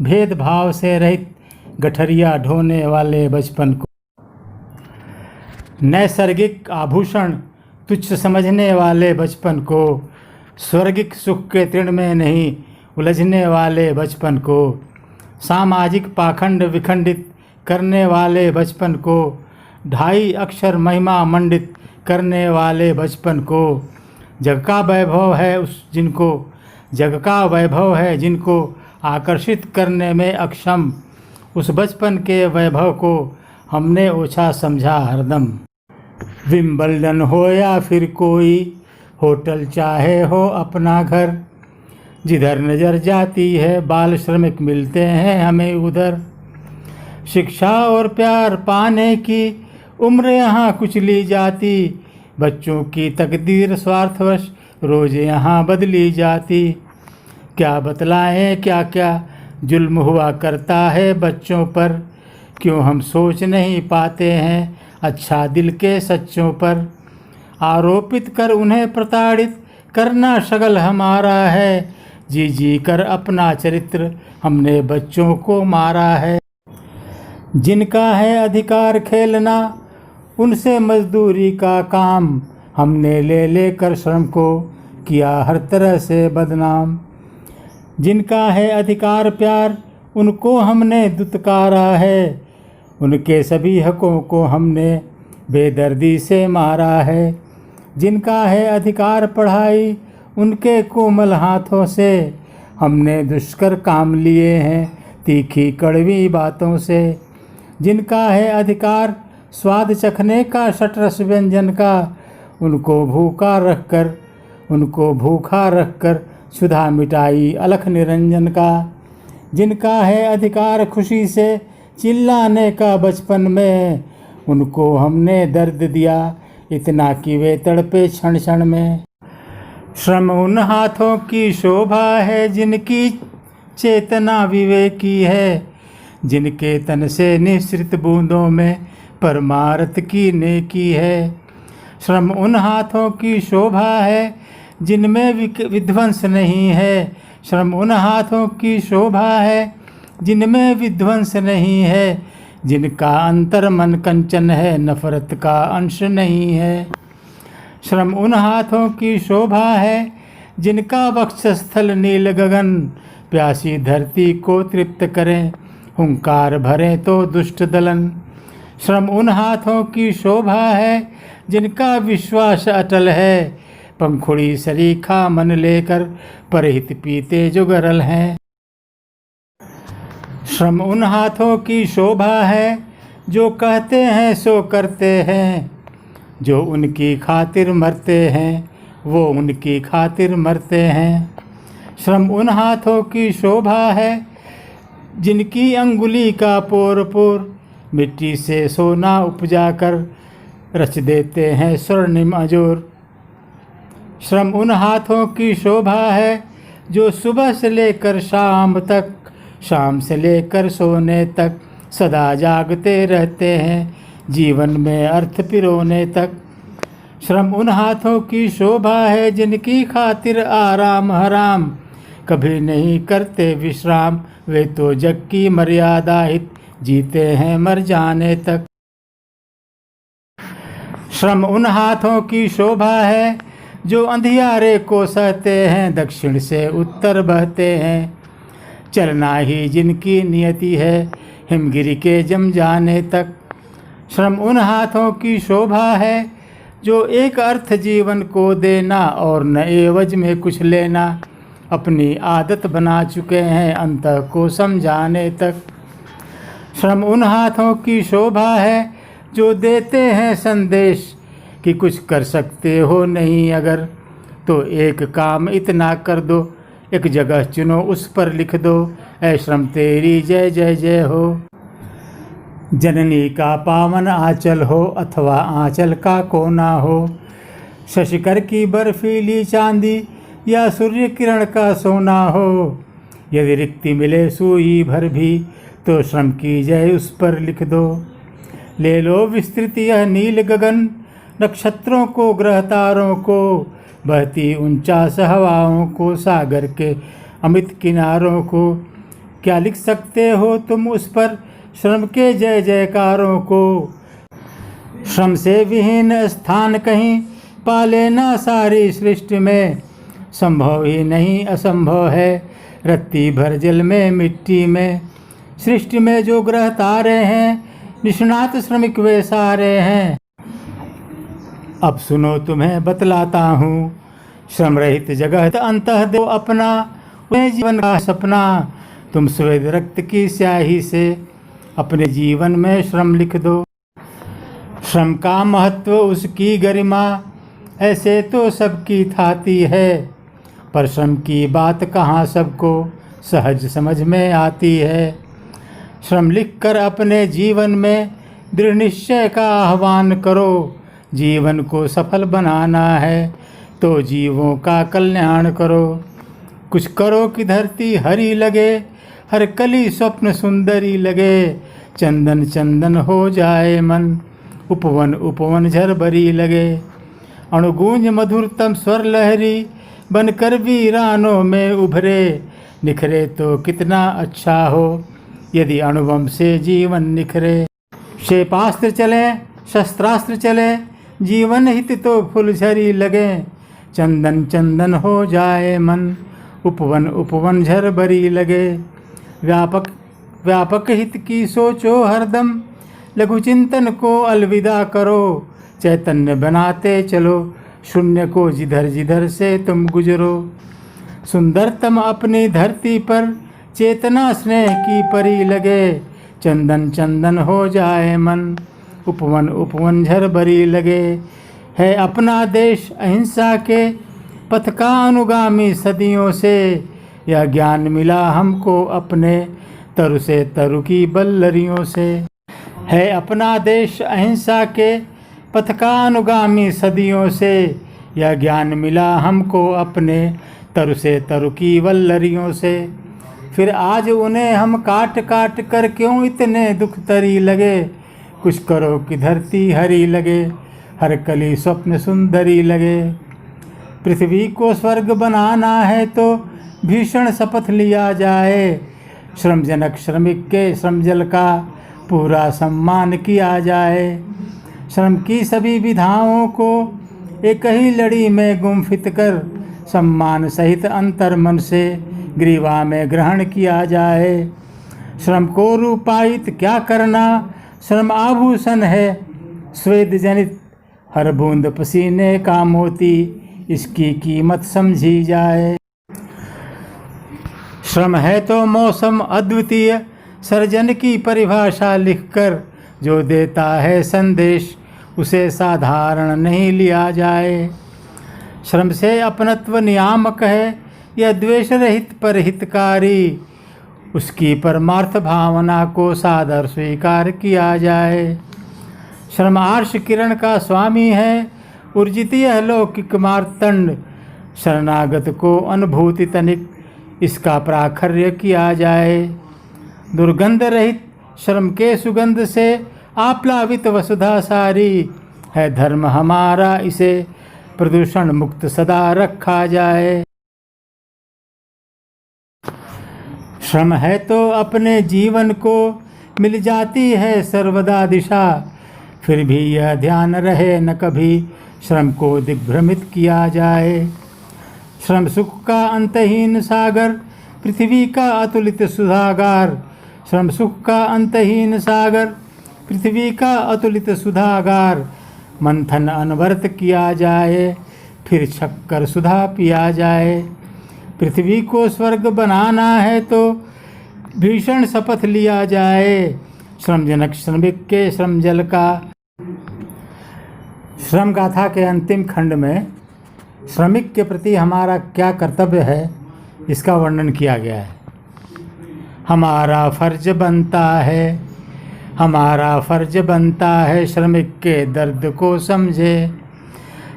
भेदभाव से रहित गठरिया ढोने वाले बचपन को। नैसर्गिक आभूषण तुच्छ समझने वाले बचपन को। स्वर्गिक सुख के तृण में नहीं उलझने वाले बचपन को। सामाजिक पाखंड विखंडित करने वाले बचपन को। 2.5 अक्षर महिमा मंडित करने वाले बचपन को। जग का वैभव है जिनको आकर्षित करने में अक्षम। उस बचपन के वैभव को हमने ओछा समझा हरदम। विंबलडन हो या फिर कोई होटल, चाहे हो अपना घर, जिधर नज़र जाती है बाल श्रमिक मिलते हैं हमें उधर। शिक्षा और प्यार पाने की उम्र यहाँ कुछ ली जाती। बच्चों की तकदीर स्वार्थवश रोज़ यहाँ बदली जाती। क्या बतलाएं क्या क्या जुल्म हुआ करता है बच्चों पर। क्यों हम सोच नहीं पाते हैं अच्छा दिल के सच्चों पर। आरोपित कर उन्हें प्रताड़ित करना शगल हमारा है। जी जी कर अपना चरित्र हमने बच्चों को मारा है। जिनका है अधिकार खेलना उनसे मजदूरी का काम, हमने ले लेकर श्रम को किया हर तरह से बदनाम। जिनका है अधिकार प्यार उनको हमने दुत्कारा है। उनके सभी हकों को हमने बेदर्दी से मारा है। जिनका है अधिकार पढ़ाई उनके कोमल हाथों से हमने दुष्कर काम लिए हैं तीखी कड़वी बातों से। जिनका है अधिकार स्वाद चखने का शटरस व्यंजन का, उनको भूखा रखकर क्षुधा मिटाई अलख निरंजन का। जिनका है अधिकार खुशी से चिल्लाने का बचपन में, उनको हमने दर्द दिया इतना कि वे तड़पे क्षण क्षण में। श्रम उन हाथों की शोभा है जिनकी चेतना विवेकी है, जिनके तन से निःसृत बूंदों में परमार्थ की नेकी है। श्रम उन हाथों की शोभा है जिनमें विध्वंस नहीं है। श्रम उन हाथों की शोभा है जिनमें विध्वंस नहीं है। जिनका अंतर मन कंचन है, नफरत का अंश नहीं है। श्रम उन हाथों की शोभा है जिनका वक्षस्थल नील गगन, प्यासी धरती को तृप्त करें, हुंकार भरे तो दुष्ट दलन। श्रम उन हाथों की शोभा है जिनका विश्वास अटल है, पंखुड़ी सरीखा मन लेकर परहित पीते जो गरल हैं। श्रम उन हाथों की शोभा है जो कहते हैं सो करते हैं, जो उनकी खातिर मरते हैं वो उनकी खातिर मरते हैं। श्रम उन हाथों की शोभा है जिनकी अंगुली का पोर पोर मिट्टी से सोना उपजा कर रच देते हैं स्वर्णिम अजोर। श्रम उन हाथों की शोभा है जो सुबह से लेकर शाम तक, शाम से लेकर सोने तक सदा जागते रहते हैं, जीवन में अर्थ पिरोने तक। श्रम उन हाथों की शोभा है जिनकी खातिर आराम हराम, कभी नहीं करते विश्राम, वे तो जग की मर्यादा हित जीते हैं मर जाने तक। श्रम उन हाथों की शोभा है जो अंधियारे को सहते हैं, दक्षिण से उत्तर बहते हैं, चलना ही जिनकी नियति है हिमगिरी के जम जाने तक। श्रम उन हाथों की शोभा है जो एक अर्थ जीवन को देना और न एवज में कुछ लेना, अपनी आदत बना चुके हैं अंत को समझाने तक। श्रम उन हाथों की शोभा है जो देते हैं संदेश कि कुछ कर सकते हो नहीं अगर, तो एक काम इतना कर दो, एक जगह चुनो उस पर लिख दो, ऐ श्रम तेरी जय जय जय हो। जननी का पावन आंचल हो अथवा आंचल का कोना हो, शशिकर की बर्फीली चांदी या सूर्य किरण का सोना हो, यदि रिक्ति मिले सुई भर भी तो श्रम की जय उस पर लिख दो। ले लो विस्तृत यह नील गगन, नक्षत्रों को ग्रह तारों को, बहती उनचास हवाओं को, सागर के अमित किनारों को, क्या लिख सकते हो तुम उस पर श्रम के जय जयकारों को। श्रम से विहीन स्थान कहीं पा लेना सारी सृष्टि में, संभव ही नहीं असंभव है रत्ती भर जल में मिट्टी में। सृष्टि में जो ग्रह तारे हैं निष्णात श्रमिक वे सारे हैं। अब सुनो तुम्हें बतलाता हूँ, श्रम रहित जगह अंतः दो अपना, वह जीवन का सपना। तुम स्वेद रक्त की स्याही से अपने जीवन में श्रम लिख दो। श्रम का महत्व उसकी गरिमा ऐसे तो सबकी थाती है, पर श्रम की बात कहाँ सबको सहज समझ में आती है। श्रम लिखकर अपने जीवन में दृढ़ निश्चय का आह्वान करो, जीवन को सफल बनाना है तो जीवों का कल्याण करो। कुछ करो कि धरती हरी लगे, हर कली स्वप्न सुंदरी लगे, चंदन चंदन हो जाए मन, उपवन उपवन झरबरी लगे। अणुगूंज मधुरतम स्वर लहरी बनकर वीरानों में उभरे, निखरे तो कितना अच्छा हो यदि अणुबम से जीवन निखरे। क्षेपास्त्र चले शस्त्रास्त्र चले, जीवन हित तो फुलझरी लगे, चंदन चंदन हो जाए मन, उपवन उपवन झरबरी लगे। व्यापक व्यापक हित की सोचो हरदम, लघु चिंतन को अलविदा करो, चैतन्य बनाते चलो शून्य को जिधर जिधर से तुम गुजरो। सुंदरतम अपनी धरती पर चेतना स्नेह की परी लगे, चंदन चंदन हो जाए मन, उपवन उपवन झरबरी लगे। है अपना देश अहिंसा के पथ का अनुगामी सदियों से, यह ज्ञान मिला हमको अपने तरु से तरु की बल्लरियों से। है अपना देश अहिंसा के पथ का अनुगामी सदियों से, यह ज्ञान मिला हमको अपने तरु से तरु की वल्लरियों से। फिर आज उन्हें हम काट काट कर क्यों इतने दुख तरी लगे। कुछ करो कि धरती हरी लगे, हर कली स्वप्न सुंदरी लगे। पृथ्वी को स्वर्ग बनाना है तो भीषण शपथ लिया जाए। श्रमजनक श्रमिक के श्रम जल का पूरा सम्मान किया जाए। श्रम की सभी विधाओं को एक ही लड़ी में गुम्फित कर सम्मान सहित अंतर मन से ग्रीवा में ग्रहण किया जाए। श्रम को रूपायित क्या करना, श्रम आभूषण है स्वेद जनित, हर बूंद पसीने का मोती, इसकी कीमत समझी जाए। श्रम है तो मौसम अद्वितीय, सर्जन की परिभाषा लिखकर जो देता है संदेश, उसे साधारण नहीं लिया जाए। श्रम से अपनत्व नियामक है, यह द्वेष रहित पर हितकारी, उसकी परमार्थ भावना को सादर स्वीकार किया जाए। श्रम आर्ष किरण का स्वामी है, ऊर्जित यह लौकिक मार्तंड, शरणागत को अनुभूति तनिक इसका प्राखर्य किया जाए। दुर्गंध रहित श्रम के सुगंध से आप्लावित वसुधा सारी, है धर्म हमारा इसे प्रदूषण मुक्त सदा रखा जाए। श्रम है तो अपने जीवन को मिल जाती है सर्वदा दिशा, फिर भी यह ध्यान रहे न कभी श्रम को दिग्भ्रमित किया जाए। श्रम सुख का अंतहीन सागर, पृथ्वी का अतुलित सुधागार। श्रम सुख का अंतहीन सागर, पृथ्वी का अतुलित सुधागार। मंथन अनवरत किया जाए, फिर छक्कर सुधा पिया जाए। पृथ्वी को स्वर्ग बनाना है तो भीषण शपथ लिया जाए। श्रमजनक श्रमिक के श्रम जल का। श्रम गाथा के अंतिम खंड में श्रमिक के प्रति हमारा क्या कर्तव्य है, इसका वर्णन किया गया है। हमारा फर्ज बनता है, हमारा फर्ज बनता है श्रमिक के दर्द को समझे।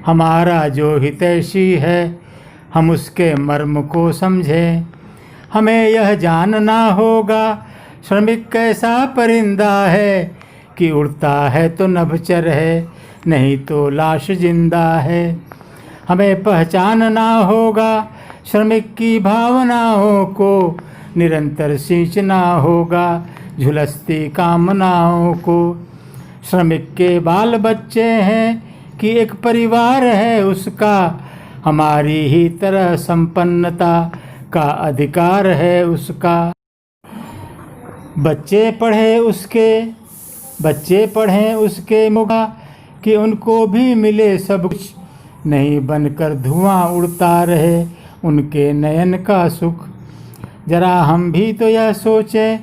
हमारा जो हितैषी है, हम उसके मर्म को समझें। हमें यह जानना होगा श्रमिक कैसा परिंदा है, कि उड़ता है तो नभचर है, नहीं तो लाश जिंदा है। हमें पहचानना होगा श्रमिक की भावनाओं को, निरंतर सींचना होगा झुलसती कामनाओं को। श्रमिक के बाल बच्चे हैं कि एक परिवार है उसका, हमारी ही तरह संपन्नता का अधिकार है उसका। बच्चे पढ़ें उसके मुखा, कि उनको भी मिले सब कुछ, नहीं बनकर धुआं उड़ता रहे उनके नयन का सुख। जरा हम भी तो यह सोचें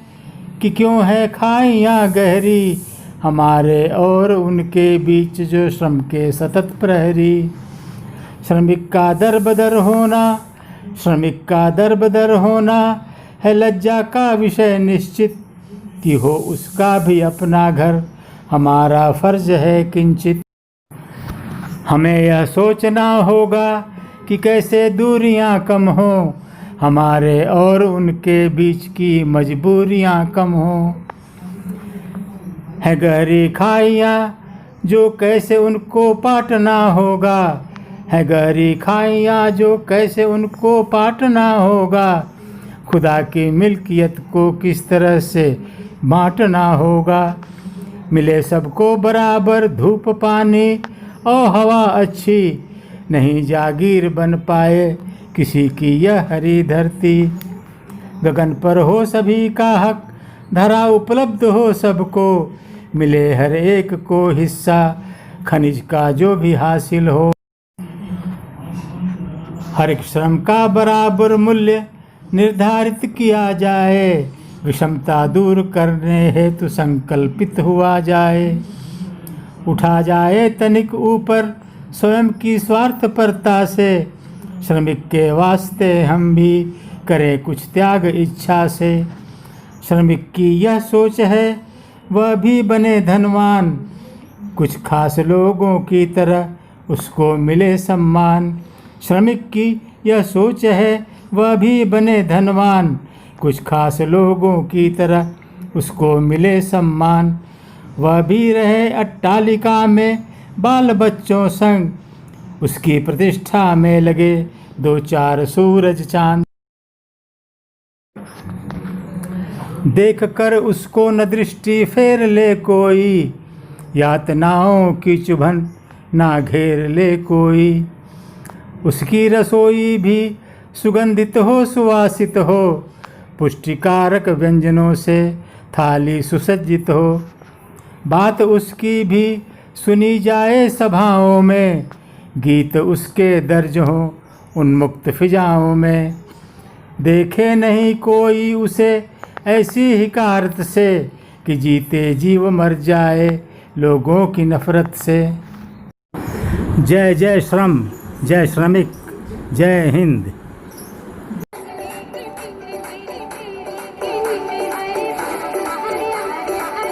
कि क्यों है खाइयाँ गहरी, हमारे और उनके बीच जो श्रम के सतत प्रहरी। श्रमिक का दर बदर होना है लज्जा का विषय निश्चित, कि हो उसका भी अपना घर, हमारा फर्ज है किंचित। हमें यह सोचना होगा कि कैसे दूरियां कम हो, हमारे और उनके बीच की मजबूरियां कम हो। है गहरी खाइयाँ जो कैसे उनको पाटना होगा, है गहरी खाइयाँ जो कैसे उनको पाटना होगा। खुदा की मिल्कियत को किस तरह से बांटना होगा। मिले सबको बराबर धूप पानी और हवा अच्छी, नहीं जागीर बन पाए किसी की यह हरी धरती। गगन पर हो सभी का हक, धरा उपलब्ध हो सबको, मिले हर एक को हिस्सा खनिज का जो भी हासिल हो। हर एक श्रम का बराबर मूल्य निर्धारित किया जाए, विषमता दूर करने हेतु संकल्पित हुआ जाए। उठा जाए तनिक ऊपर स्वयं की स्वार्थपरता से, श्रमिक के वास्ते हम भी करें कुछ त्याग इच्छा से। श्रमिक की यह सोच है वह भी बने धनवान, कुछ खास लोगों की तरह उसको मिले सम्मान। श्रमिक की यह सोच है वह भी बने धनवान, कुछ खास लोगों की तरह उसको मिले सम्मान। वह भी रहे अट्टालिका में बाल बच्चों संग, उसकी प्रतिष्ठा में लगे 2-4 सूरज चांद। देख कर उसको न दृष्टि फेर ले कोई, यातनाओं की चुभन ना घेर ले कोई। उसकी रसोई भी सुगंधित हो सुवासित हो, पुष्टिकारक व्यंजनों से थाली सुसज्जित हो। बात उसकी भी सुनी जाए सभाओं में, गीत उसके दर्ज हों उन्मुक्त फिजाओं में। देखे नहीं कोई उसे ऐसी हिकारत से, कि जीते जीव मर जाए लोगों की नफरत से। जय जय श्रम, जय श्रमिक, जय हिंद।